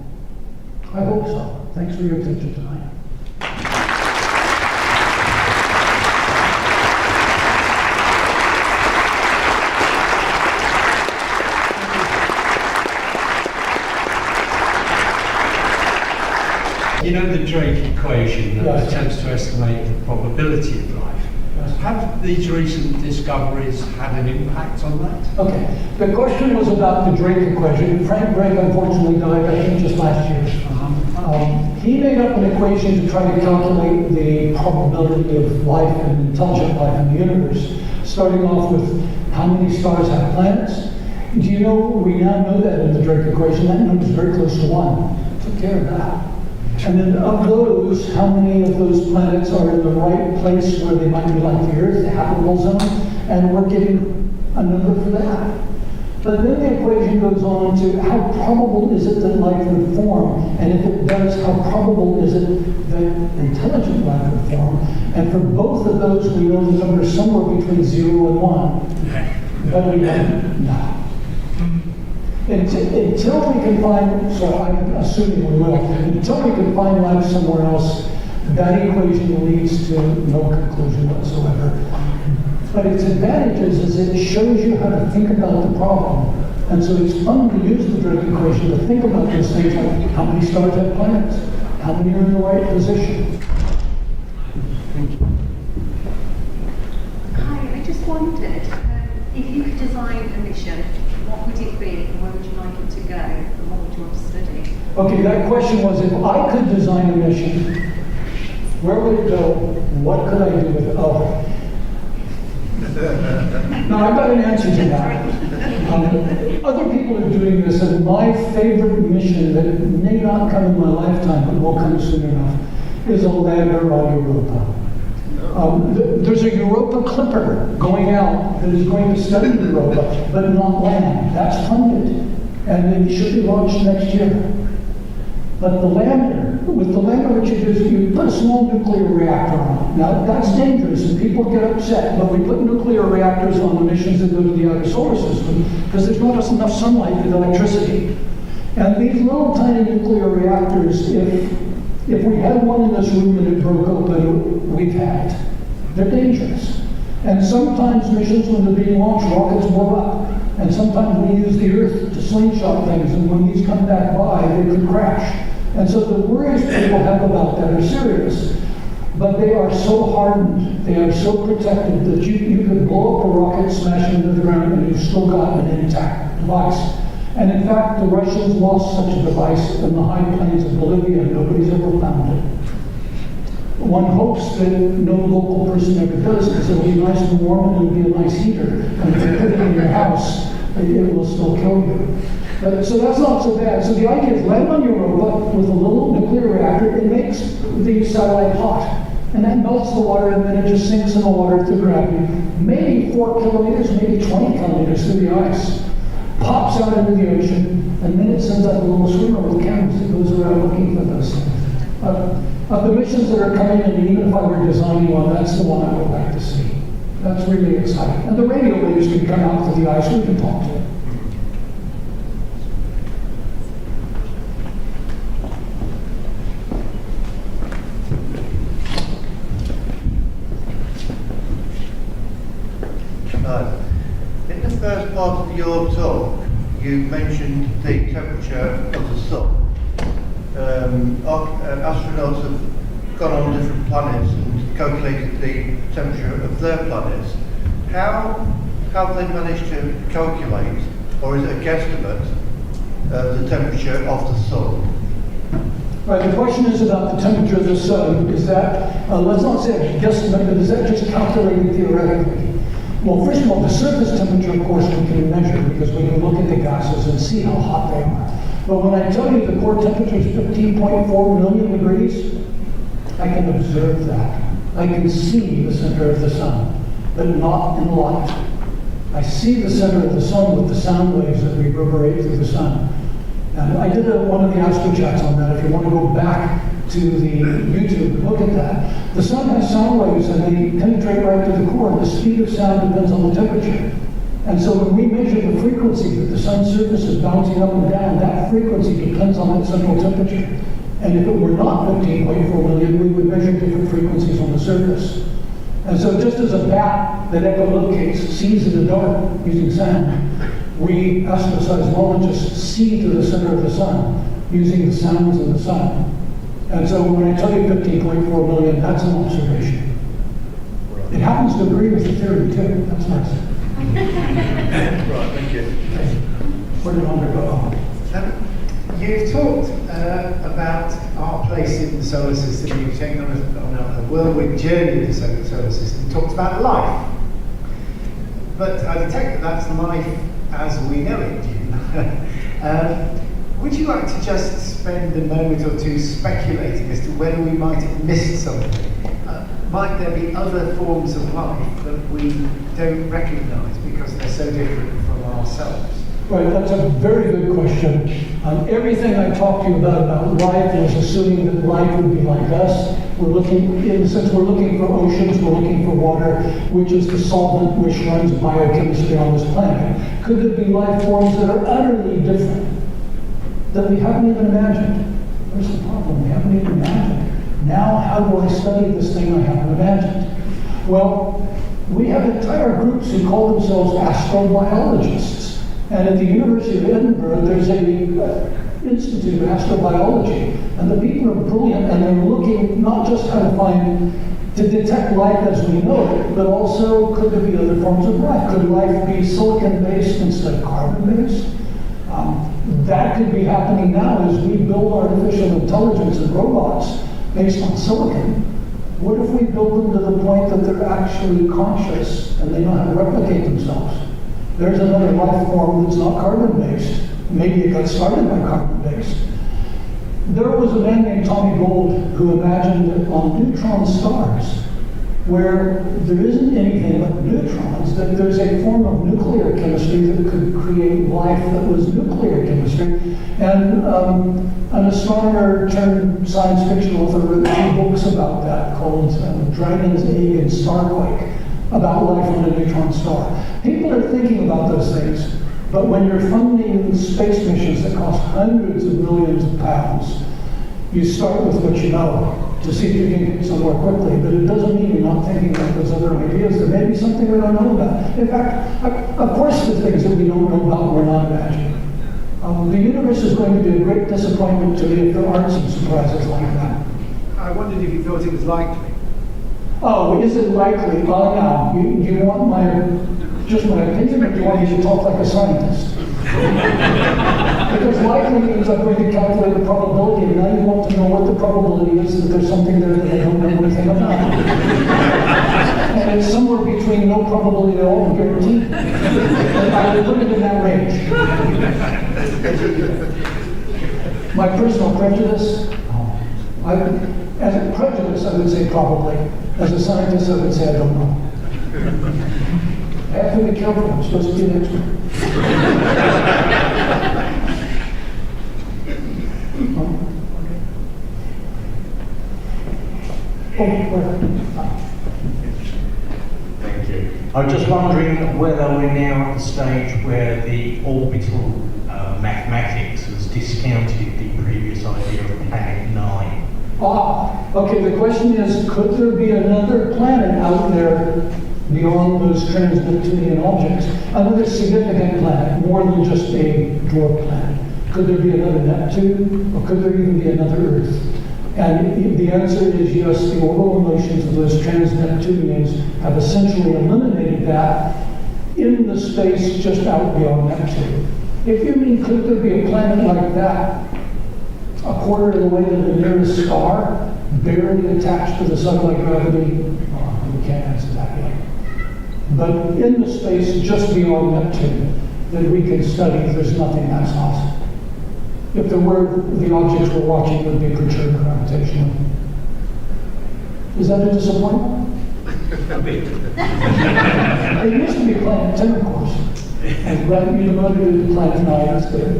Speaker 2: I hope so. Thanks for your attention tonight.
Speaker 7: You know the Drake equation that attempts to estimate the probability of life. Have these recent discoveries had an impact on that?
Speaker 2: Okay. The question was about the Drake equation. Frank Drake unfortunately died, I think, just last year. He made up an equation to try to calculate the probability of life and intelligent life in the universe, starting off with how many stars have planets. Do you know, we now know that in the Drake equation, that number is very close to 1. Took care of that. And then of those, how many of those planets are in the right place where they might be like the Earth, the habitable zone, and we're getting a number for that. But then the equation goes on to how probable is it that life would form, and if it does, how probable is it that intelligent life would form? And for both of those, we know the number is somewhere between 0 and 1. But we have no. Until we can find, so I'm assuming we will, until we can find life somewhere else, that equation leads to no conclusion whatsoever. But its advantages is it shows you how to think about the problem. And so it's fun to use the Drake equation to think about those things like how many stars have planets, how many are in the right position.
Speaker 8: Hi, I just wondered, if you could design a mission, what would it be, and where would you like it to go, and what would you want to study?
Speaker 2: Okay, that question was, if I could design a mission, where would it go? What could I do with it? Oh. Now, I've got an answer to that. Other people are doing this, and my favorite mission that may not come in my lifetime, but will come soon enough, is a lander on Europa. There's a Europa clipper going out that is going to study Europa, but not land. That's funded, and it should be launched next year. But the lander, with the lander, what you do is you put a small nuclear reactor on it. Now, that's dangerous, and people get upset, but we put nuclear reactors on the missions that go to the outer solar system because there's not enough sunlight and electricity. And these little tiny nuclear reactors, if we had one in this room and it broke open, we've had it. They're dangerous. And sometimes missions, when they're being launched, rockets blow up. And sometimes we use the Earth to slingshot things, and when these come back by, they could crash. And so the worries people have about that are serious. But they are so hardened, they are so protected that you could blow up a rocket, smash it into the ground, and you've still got an intact device. And in fact, the Russians lost such a device in the high plains of Bolivia, and nobody's ever found it. One hopes that no local person ever does, because it'll be nice and warm and it'll be a nice heater. And if you put it in your house, it will still kill you. So that's not so bad. So the idea is land on Europa with a little nuclear reactor. It makes the satellite hot. And that melts the water, and then it just sinks in the water through gravity. Maybe 4 kilometers, maybe 20 kilometers through the ice. Pops out into the ocean, and then it sends out a little swimmer with cameras that goes around looking for those things. Of the missions that are coming in, even if I were designing one, that's the one I would like to see. That's really exciting. And the radio waves can come out through the ice, we can talk to it.
Speaker 9: In the first part of your talk, you mentioned the temperature of the sun. Astronauts have gone on different planets and calculated the temperature of their planets. How have they managed to calculate, or is it a guesstimate, the temperature of the sun?
Speaker 2: Right, the question is about the temperature of the sun. Is that, let's not say a guesstimate, but is that just calculated theoretically? Well, first of all, the surface temperature, of course, we can measure because we can look at the gases and see how hot they are. But when I tell you the core temperature is 15.4 million degrees, I can observe that. I can see the center of the sun, but not in light. I see the center of the sun with the sound waves that reverberate through the sun. And I did one of the Astro Chats on that. If you want to go back to the YouTube, look at that. The sun has sound waves and they penetrate right to the core. The speed of sound depends on the temperature. And so when we measure the frequency that the sun's surface is bouncing up and down, that frequency depends on its central temperature. And if it were not 15.4 million, we would measure different frequencies on the surface. And so just as a bat that echolocates sees in the dark using sound, we astroseismologists see to the center of the sun using the sounds of the sun. And so when I tell you 15.4 million, that's an observation. It happens to agree with the theory too. That's nice.
Speaker 9: Right, thank you.
Speaker 2: Where did Andre go?
Speaker 10: You've talked about our place in the solar system. You've taken on a whirlwind journey of the solar system. You talked about life. But I detect that that's life as we know it. Would you like to just spend a moment or two speculating as to whether we might have missed something? Might there be other forms of life that we don't recognise because they're so different from ourselves?
Speaker 2: Right, that's a very good question. Everything I talked to you about life was assuming that life would be like us. We're looking, in a sense, we're looking for oceans, we're looking for water, which is the solvent which runs biochemistry on this planet. Could there be life forms that are utterly different, that we haven't even imagined? There's the problem, we haven't even imagined. Now, how do I study this thing I haven't imagined? Well, we have entire groups who call themselves astrobiologists. And at the University of Edinburgh, there's a Institute of Astrobiology. And the people are brilliant, and they're looking not just to detect life as we know it, but also could there be other forms of life? Could life be silicon-based instead of carbon-based? That could be happening now as we build artificial intelligence and robots based on silicon. What if we build them to the point that they're actually conscious and they know how to replicate themselves? There's another life form that's not carbon-based. Maybe it got started by carbon-based. There was a man named Tommy Gold who imagined that on neutron stars, where there isn't anything but neutrons, that there's a form of nuclear chemistry that could create life that was nuclear chemistry. And an astronomer turned science fiction author wrote 2 books about that called Dragon's Egg and Starquake, about life on a neutron star. People are thinking about those things, but when you're funding space missions that cost hundreds of millions of pounds, you start with what you know to see if you can get somewhere quickly, but it doesn't mean you're not thinking about those other ideas. There may be something we don't know about. In fact, of course the things that we don't know about we're not imagining. The universe is going to be a great disappointment to me if there aren't some surprises like that.
Speaker 10: I wondered if you thought it was likely.
Speaker 2: Oh, is it likely? Well, now, you want just my opinion, or do you want me to talk like a scientist? Because likely means I'm going to calculate the probability, and now you want to know what the probability is that there's something there that I don't know anything about. And it's somewhere between no probability at all and guaranteed. And I would put it in that range. My personal prejudice, as a prejudice, I would say probably. As a scientist, I would say I don't know. I have to be careful. I'm supposed to be an expert.
Speaker 4: Thank you. I'm just wondering whether we're now at the stage where the orbital mathematics has discounted the previous idea of planet 9.
Speaker 2: Okay, the question is, could there be another planet out there beyond those trans-Neptunian objects? Another significant planet, more than just a dwarf planet. Could there be another Neptune, or could there even be another Earth? And the answer is yes, the orbital motions of those trans-Neptunians have essentially eliminated that in the space just out beyond Neptune. If you mean, could there be a planet like that, a quarter of the way to the nearest star, barely attached to the sun by gravity? We can't answer that yet. But in the space just beyond Neptune that we can study, there's nothing that's awesome. If there were, the objects we're watching would be perturbed gravitationally. Is that a disappointment? It used to be Planet 10, of course. And right, you demoted it to Planet 9, that's good.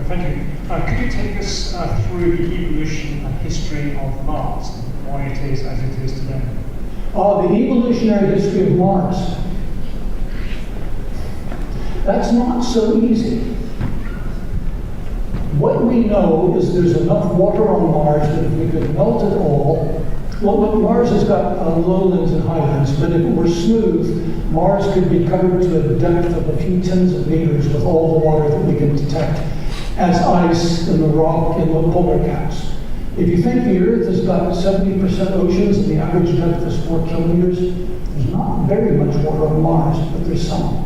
Speaker 11: Thank you. Could you take us through the evolution and history of Mars, why it is as it is today?
Speaker 2: The evolutionary history of Mars. That's not so easy. What we know is there's enough water on Mars that if we could melt it all, well, look, Mars has got lowlands and highlands, but if it were smooth, Mars could be covered to a depth of a few tens of meters with all the water that we can detect as ice in the rock in the polar caps. If you think the Earth has got 70% oceans and the average depth is 4 kilometers, there's not very much water on Mars, but there's some.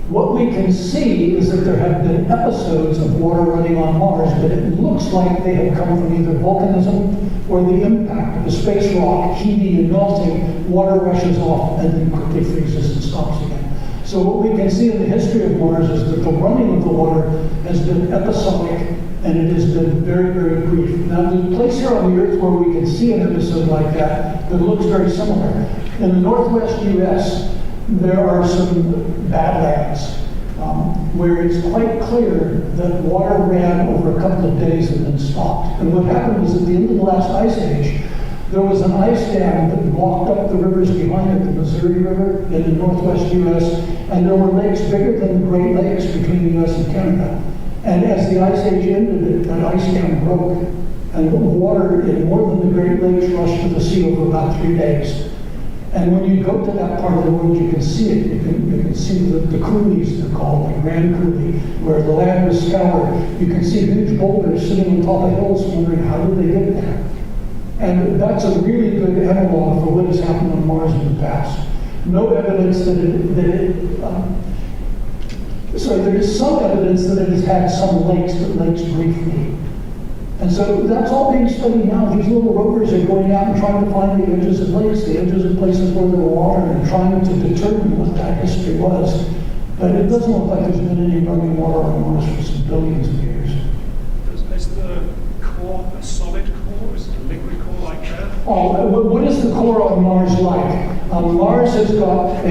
Speaker 2: What we can see is that there have been episodes of water running on Mars, but it looks like they have come from either volcanism or the impact of a space rock heating and melting. Water rushes off and then quickly freezes and stops again. So what we can see in the history of Mars is that the running of the water has been episodic, and it has been very, very brief. Now, there's a place here on the Earth where we can see an episode like that looks very similar. In the northwest U.S., there are some badlands where it's quite clear that water ran over a couple of days and then stopped. And what happened was at the end of the last ice age, there was an ice dam that blocked up the rivers behind it, the Missouri River in the northwest U.S., and there were lakes bigger than the Great Lakes between the U.S. and Canada. And as the ice age ended, that ice dam broke, and the water in more than the Great Lakes rushed to the sea over about 3 days. And when you go to that part of the world, you can see it. You can see the coulees, they're called, the Grand Coulee, where the land was scoured. You can see huge boulders sitting on top of hills wondering, how did they get there? And that's a really good analog for what has happened on Mars in the past. No evidence that there is some evidence that it has had some lakes, but lakes briefly. And so that's all being studied now. These little rovers are going out and trying to find the edges of lakes, the edges of places where there were water, and trying to determine what that history was. But it doesn't look like there's been any running water on Mars for some billions of years.
Speaker 11: Is the core a solid core? Is it a liquid core like Earth?
Speaker 2: Oh, what is the core on Mars like? Mars has got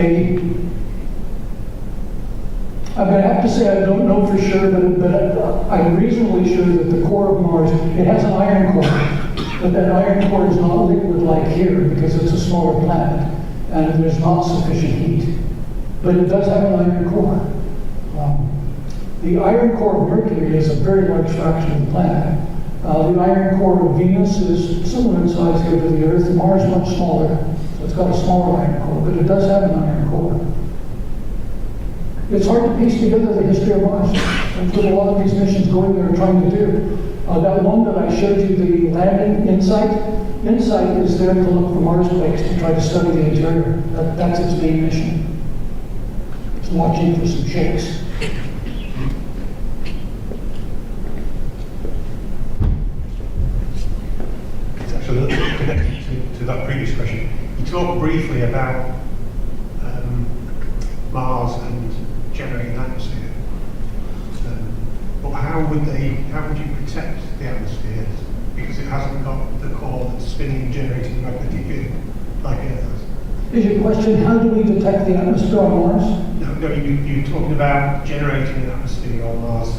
Speaker 2: I'm going to have to say I don't know for sure, but I'm reasonably sure that the core of Mars, it has an iron core, but that iron core is not liquid like here because it's a smaller planet and there's not sufficient heat. But it does have an iron core. The iron core of Mercury is a very large fraction of the planet. The iron core of Venus is similar in size here to the Earth. Mars is much smaller, so it's got a smaller iron core, but it does have an iron core. It's hard to piece together the history of Mars. That's what a lot of these missions going there are trying to do. That one that I showed you, the landing InSight is there to look for Mars quakes to try to study the interior. That's its main mission. It's watching for some shakes.
Speaker 12: It's actually connected to that previous question. You talked briefly about Mars and generating an atmosphere. But how would you protect the atmosphere? Because it hasn't got the core that's spinning and generating magnetic field like Earth has.
Speaker 2: Is your question, how do we detect the atmosphere on Mars?
Speaker 12: No, you're talking about generating an atmosphere on Mars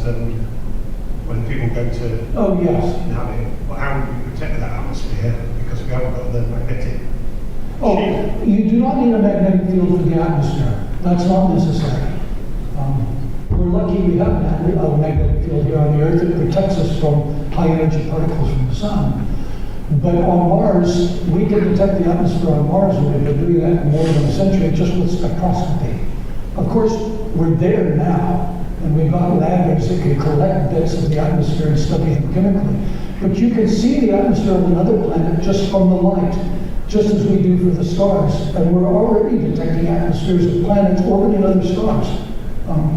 Speaker 12: when people go to
Speaker 2: Oh, yes.
Speaker 12: inhabit it. Well, how would we protect that atmosphere? Because we haven't got the magnetic
Speaker 2: Oh, you do not need a magnetic field for the atmosphere. That's not necessary. We're lucky we have a magnetic field here on the Earth that protects us from high energy particles from the sun. But on Mars, we can detect the atmosphere on Mars, and we've been doing that for more than a century just with spectroscopy. Of course, we're there now, and we've got labs that can collect bits of the atmosphere and study them chemically. But you can see the atmosphere of another planet just from the light, just as we do for the stars. And we're already detecting atmospheres of planets orbiting other stars.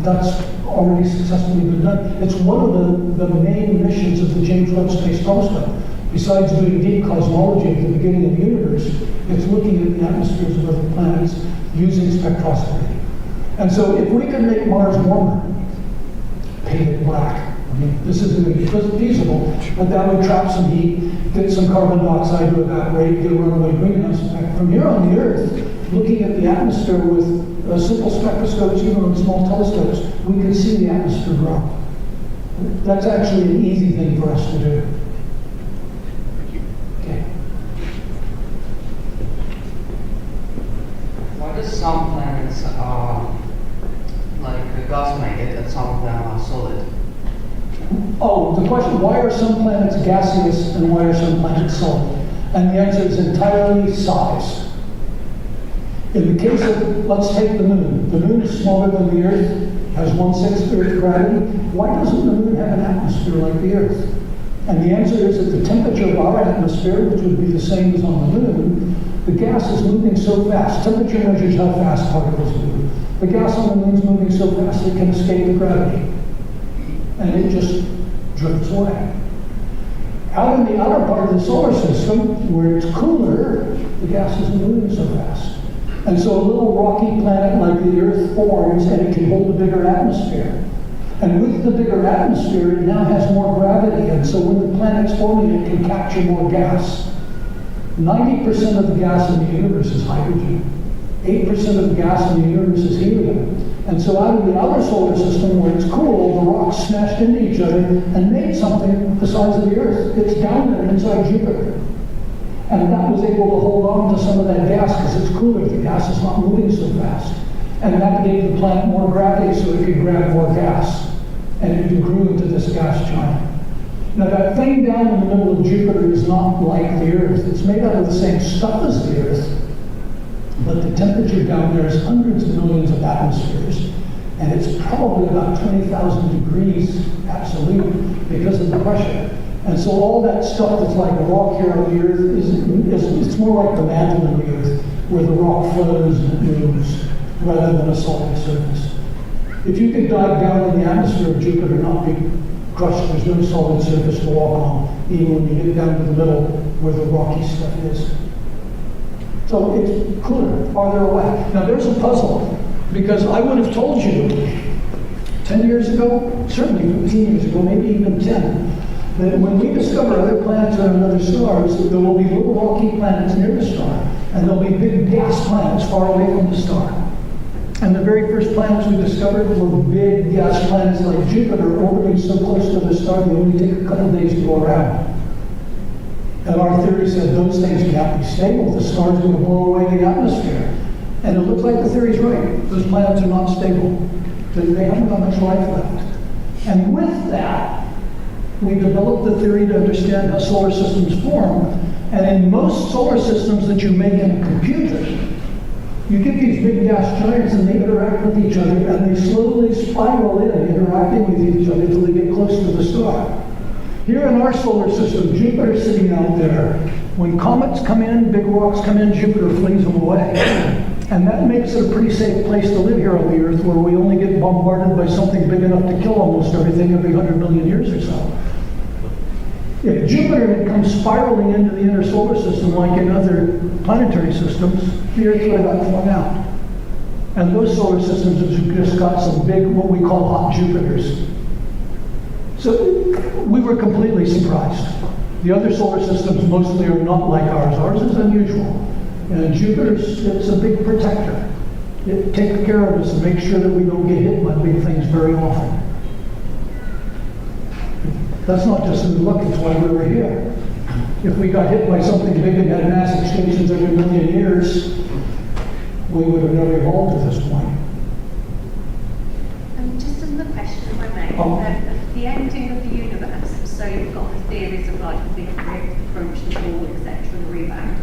Speaker 2: That's already successfully been done. It's one of the main missions of the James Webb Space Telescope. Besides doing deep cosmology at the beginning of the universe, it's looking at the atmospheres of other planets using spectroscopy. And so if we can make Mars warmer, paint it black, I mean, this isn't feasible, but that would trap some heat, get some carbon dioxide to evaporate, get a runaway greenhouse effect. From here on the Earth, looking at the atmosphere with simple spectroscopes, even on small telescopes, we can see the atmosphere grow. That's actually an easy thing for us to do. Okay.
Speaker 13: Why do some planets are like gas magnet and some of them are solid?
Speaker 2: Oh, the question, why are some planets gaseous and why are some planets solid? And the answer is entirely size. In the case of, let's take the moon. The moon is smaller than the Earth, has 1/6 Earth gravity. Why doesn't the moon have an atmosphere like the Earth? And the answer is that the temperature of our atmosphere, which would be the same as on the moon, the gas is moving so fast. Temperature measures how fast particles move. The gas on the moon is moving so fast it can escape the gravity. And it just drifts away. Out in the outer part of the solar system, where it's cooler, the gas isn't moving so fast. And so a little rocky planet like the Earth forms, and it can hold a bigger atmosphere. And with the bigger atmosphere, it now has more gravity, and so when the planet's forming, it can capture more gas. 90% of the gas in the universe is hydrogen. 8% of the gas in the universe is helium. And so out of the outer solar system, where it's cool, the rocks smashed into each other and made something the size of the Earth. It's down there inside Jupiter. And that was able to hold on to some of that gas because it's cooler. The gas is not moving so fast. And that gave the planet more gravity so it could grab more gas. And it grew into this gas giant. Now that thing down in the middle of Jupiter is not like the Earth. It's made out of the same stuff as the Earth. But the temperature down there is hundreds of millions of atmospheres. And it's probably about 20,000 degrees absolute because of the pressure. And so all that stuff that's like a rock here on the Earth it's more like the mantle of the Earth, where the rock flows and it moves, rather than a solid surface. If you could dive down in the atmosphere of Jupiter and not be crushed, there's no solid surface to walk on, even when you get down to the middle where the rocky stuff is. So it's cooler, farther away. Now there's a puzzle, because I would have told you 10 years ago, certainly 15 years ago, maybe even 10, that when we discover other planets on other stars, there will be little rocky planets near the star, and there'll be big gas planets far away from the star. And the very first planets we discovered were big gas planets like Jupiter, orbiting so close to the star they only take a couple of days to go around. And our theory said those things can't be stable. The star's going to blow away the atmosphere. And it looks like the theory's right. Those planets are not stable. They haven't got much life left. And with that, we developed the theory to understand how solar systems form. And in most solar systems that you make in a computer, you get these big gas giants and they interact with each other and they slowly spiral in, interacting with each other until they get close to the star. Here in our solar system, Jupiter's sitting out there. When comets come in, big rocks come in, Jupiter flees them away. And that makes it a pretty safe place to live here on the Earth, where we only get bombarded by something big enough to kill almost everything every 100 million years or so. If Jupiter had come spiraling into the inner solar system like in other planetary systems, the Earth would have got flung out. And those solar systems have just got some big, what we call hot Jupiters. So we were completely surprised. The other solar systems mostly are not like ours. Ours is unusual. And Jupiter's, it's a big protector. It takes care of us and makes sure that we don't get hit by big things very often. That's not just good luck, it's why we were here. If we got hit by something big and had mass extinctions every million years, we would have never evolved at this point.
Speaker 8: Just another question, if I may. The ending of the universe, so you've got the theories of like the big rip, the crunch, the fall, etc., the rebound.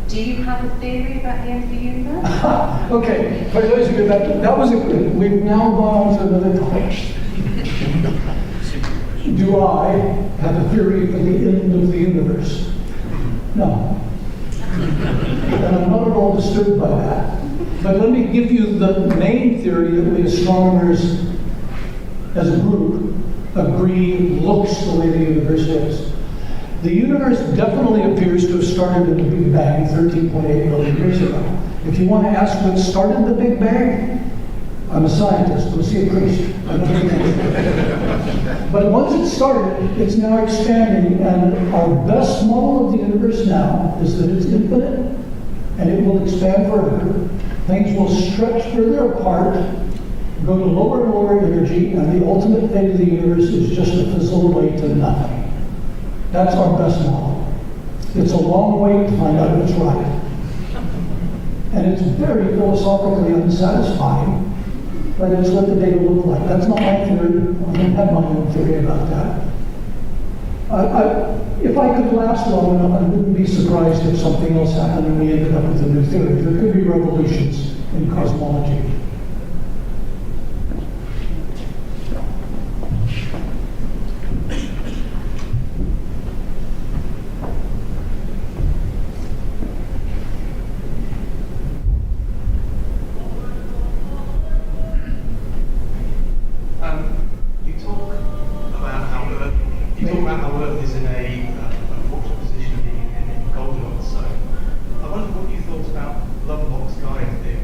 Speaker 8: Do you have a theory about the end of the universe?
Speaker 2: Okay, for those of you that was a good. We've now gone on to another topic. Do I have a theory for the end of the universe? No. And I'm not at all disturbed by that. But let me give you the main theory that we astronomers as a group agree looks the way the universe is. The universe definitely appears to have started in the Big Bang 13.8 billion years ago. If you want to ask what started the Big Bang, I'm a scientist, go see a priest. But once it started, it's now expanding, and our best model of the universe now is that it's infinite, and it will expand further. Things will stretch further apart, go to lower and lower energy, and the ultimate fate of the universe is just to fizzle away to nothing. That's our best model. It's a long wait to find out if it's right. And it's very philosophically unsatisfying, but it's what the data look like. That's not my theory. I don't have my own theory about that. If I could last long enough, I wouldn't be surprised if something else happened and we ended up with a new theory. There could be revolutions in cosmology.
Speaker 12: Goldilocks. So I wondered what you thought about Lovelock's guide theory.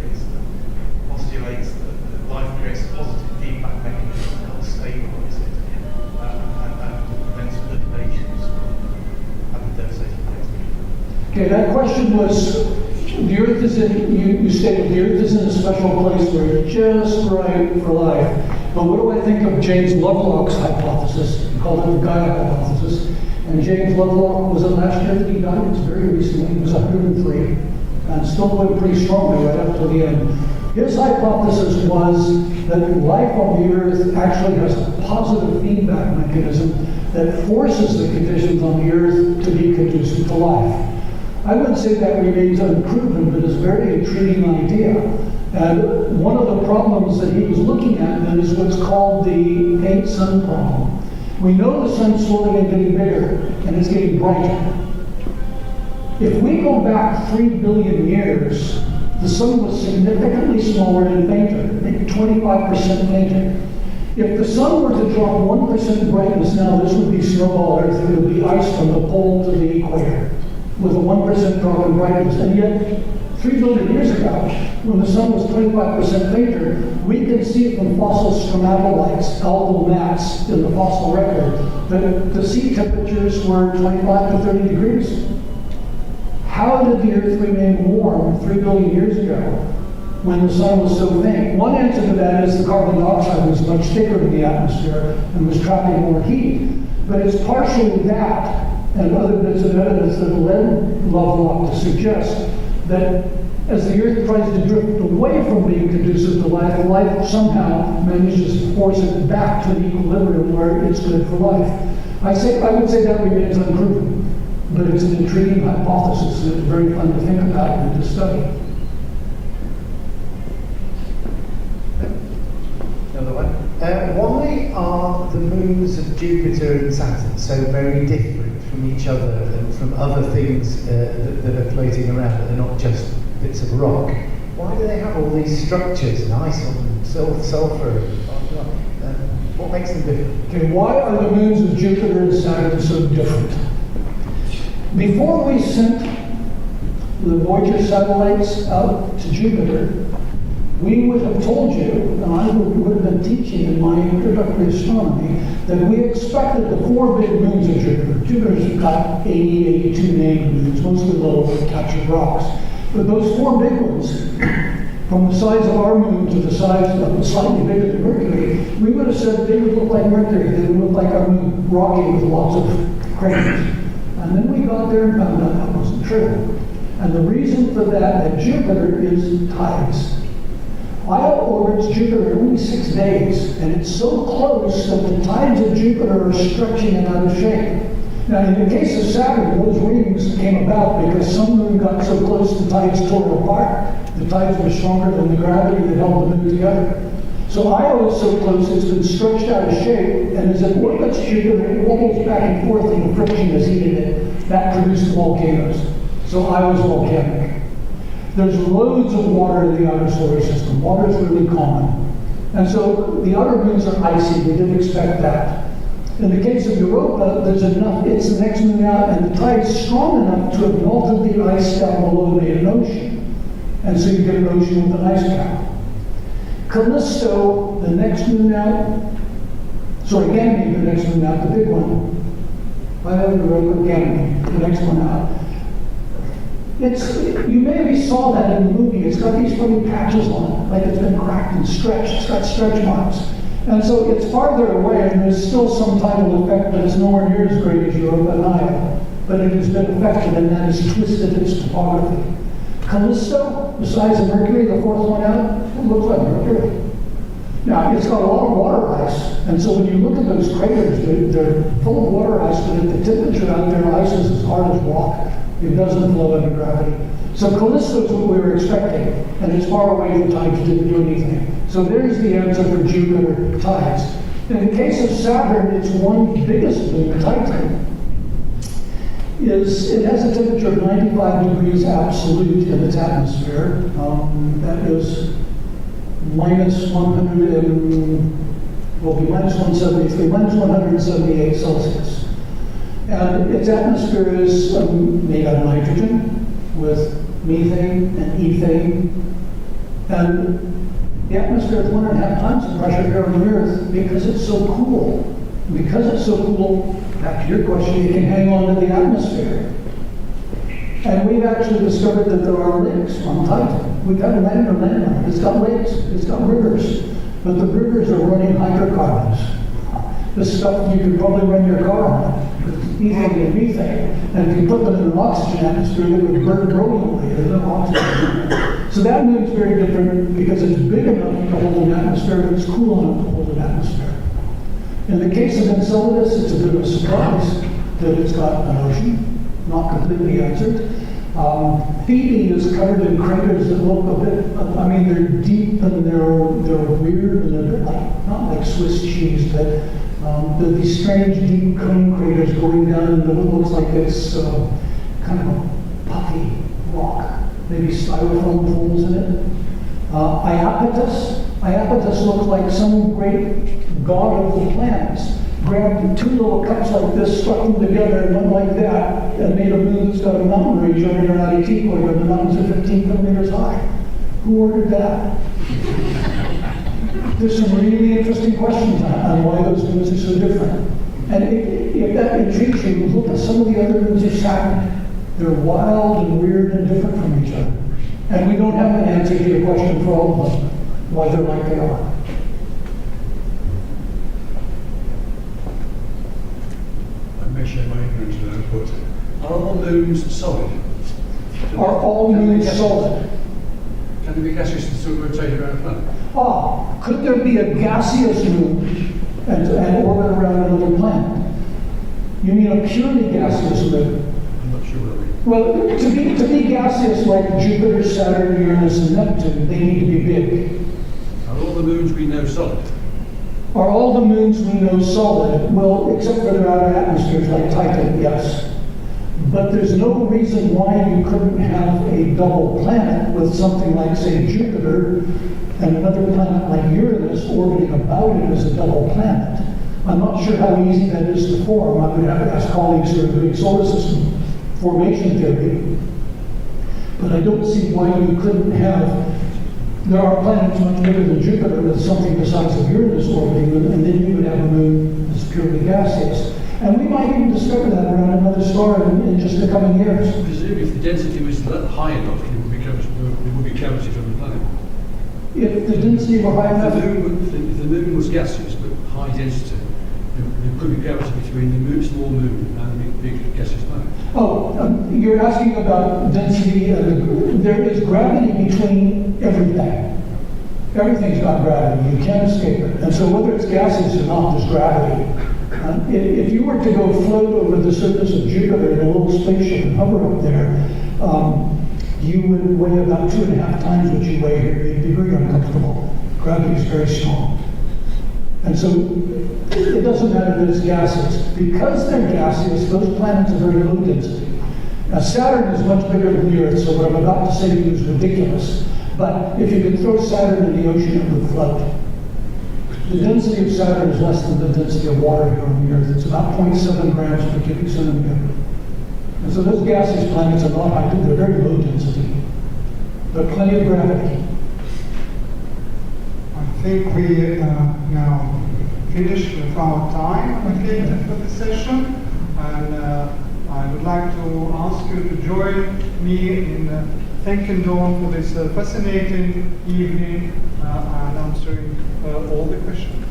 Speaker 2: Okay, that question was, the Earth is in, you stated the Earth is in a special place where it's just right for life. But what do I think of James Lovelock's hypothesis? He called it the Gaia hypothesis. And James Lovelock, was it last year that he died? It was very recently. He was 103. And still going pretty strongly right up to the end. His hypothesis was that life on the Earth actually has a positive feedback mechanism that forces the conditions on the Earth to be conducive to life. I would say that remains unproven, but is a very intriguing idea. And one of the problems that he was looking at then is what's called the faint sun problem. We know the sun's slowly and getting bigger, and it's getting brighter. If we go back 3 billion years, the sun was significantly smaller and fainter, maybe 25% fainter. If the sun were to drop 1% brightness now, this would be snowball Earth. It would be ice from the pole to the equator, with a 1% drop in brightness. And yet, 3 billion years ago, when the sun was 25% fainter, we can see from fossil stromatolites, algal mats in the fossil record, that the sea temperatures were 25 to 30 degrees. How did the Earth remain warm 3 billion years ago when the sun was so faint? One answer to that is the carbon dioxide was much thicker in the atmosphere and was trapping more heat. But it's partially that and other bits of evidence that led Lovelock to suggest that as the Earth tries to drift away from being conducive to life, life somehow manages to force it back to the equilibrium where it's good for life. I would say that remains unproven, but it's an intriguing hypothesis and it's very fun to think about and to study.
Speaker 10: Another one. Why are the moons of Jupiter and Saturn so very different from each other and from other things that are floating around that are not just bits of rock? Why do they have all these structures and ice on them, sulfur and blah, blah. What makes them different?
Speaker 2: Okay, why are the moons of Jupiter and Saturn so different? Before we sent the Voyager satellites out to Jupiter, we would have told you, and I would have been teaching in my introductory astronomy, that we expected the 4 big moons of Jupiter. Jupiter's got 80, 82 named moons, mostly little captured rocks. But those 4 big ones, from the size of our moon to the size of slightly bigger than Mercury, we would have said they would look like Mercury, they would look like our moon, rocky with lots of craters. And then we got there and found out that wasn't true. And the reason for that at Jupiter is tides. Io orbits Jupiter in only 6 days, and it's so close that the tides of Jupiter are stretching it out of shape. Now, in the case of Saturn, those rings came about because some moon got so close the tides tore apart. The tides were stronger than the gravity that held the moon together. So Io is so close it's been stretched out of shape, and as it orbits Jupiter, it wobbles back and forth, and the friction has heated it. That produced volcanoes. So Io is volcanic. There's loads of water in the outer solar system. Water is really common. And so the outer moons are icy. We didn't expect that. In the case of Europa, there's enough, it's the next moon out, and the tide's strong enough to have melted the ice down below and made an ocean. And so you get an ocean with an ice cap. Callisto, the next moon out, sorry, Ganymede, the next moon out, the big one. I have Europa, Ganymede, the next one out. You maybe saw that in the movie. It's got these funny patches on it, like it's been cracked and stretched. It's got stretch marks. And so it's farther away, and there's still some tidal effect, but it's nowhere near as great as Europa and Io. But it has been affected, and that has twisted its topography. Callisto, the size of Mercury, the 4th one out, it looks like Mercury. Now, it's got a lot of water ice, and so when you look at those craters, they're full of water ice, but at the temperature out there, ice is as hard as rock. It doesn't flow under gravity. So Callisto is what we were expecting, and it's far away, the tides didn't do anything. So there's the answer for Jupiter tides. In the case of Saturn, its one biggest moon, Titan, it has a temperature of 95 degrees absolute in its atmosphere. That is minus 100 and, will be minus 173, minus 178 Celsius. And its atmosphere is made out of nitrogen with methane and ethane. And the atmosphere is 1.5 times the pressure here on the Earth because it's so cool. Because it's so cool, back to your question, it can hang on to the atmosphere. And we've actually discovered that there are lakes on Titan. We've got a landline. It's got lakes, it's got rivers, but the rivers are running hydrocarbons. This stuff you could probably run your car on. It's ethane and methane. And if you put them in an oxygen atmosphere, they would burn brilliantly. There's no oxygen. So that moon's very different because it's big enough to hold an atmosphere, but it's cool enough to hold an atmosphere. In the case of Enceladus, it's a bit of a surprise that it's got an ocean, not completely answered. Phoebe is covered in craters that look a bit, I mean, they're deep and they're weird and they're a bit like, not like Swiss cheese, but there are these strange deep cone craters going down and it looks like it's kind of a puffy rock, maybe styrofoam pools in it. Iapetus looks like some great god of the planets. Grabbed two little cups like this, stuck them together, and went like that, and made a moon that's got a mountain range over your IDT where the mountains are 15 kilometers high. Who ordered that? There's some really interesting questions on why those moons are so different. And if that intrigues you, look at some of the other moons of Saturn. They're wild and weird and different from each other. And we don't have an answer to your question for all of them, why they're like they are.
Speaker 7: Share my ignorance now, but are all moons solid?
Speaker 2: Are all moons solid?
Speaker 7: Can they be gaseous and still rotate around a planet?
Speaker 2: Could there be a gaseous moon and orbit around another planet? You mean a purely gaseous moon?
Speaker 7: I'm not sure what I mean.
Speaker 2: Well, to be gaseous like Jupiter, Saturn, Uranus, and Neptune, they need to be big.
Speaker 7: Are all the moons we know solid?
Speaker 2: Are all the moons we know solid? Well, except for their outer atmospheres like Titan, yes. But there's no reason why you couldn't have a double planet with something like, say, Jupiter and another planet like Uranus orbiting about it as a double planet. I'm not sure how easy that is to form. I would have to ask colleagues who are doing solar system formation theory. But I don't see why you couldn't have. There are planets much bigger than Jupiter with something the size of Uranus orbiting them, and then you would have a moon that's purely gaseous. And we might even discover that around another star in just the coming years.
Speaker 7: Presumably, if the density was high enough, it would be counted from the planet.
Speaker 2: If the density were high enough?
Speaker 7: If the moon was gaseous but high density, there could be gravity between the small moon and the big gaseous planet.
Speaker 2: You're asking about density. There is gravity between everything. Everything's got gravity. You can't escape it. And so whether it's gaseous or not, there's gravity. If you were to go float over the surface of Jupiter in a little spaceship and hover up there, you would weigh about 2.5 times what you weigh here. You'd be very uncomfortable. Gravity is very strong. And so it doesn't matter that it's gaseous. Because they're gaseous, those planets are very low density. Now Saturn is much bigger than the Earth, so what I'm about to say to you is ridiculous. But if you could throw Saturn in the ocean, it would float. The density of Saturn is less than the density of water here on the Earth. It's about 0.7 grams per cubic centimeter. And so those gaseous planets are not high, they're very low density. But plenty of gravity.
Speaker 1: I think we now finished with our time allocated for the session, and I would like to ask you to join me in thanking Dawn for this fascinating evening and answering all the questions.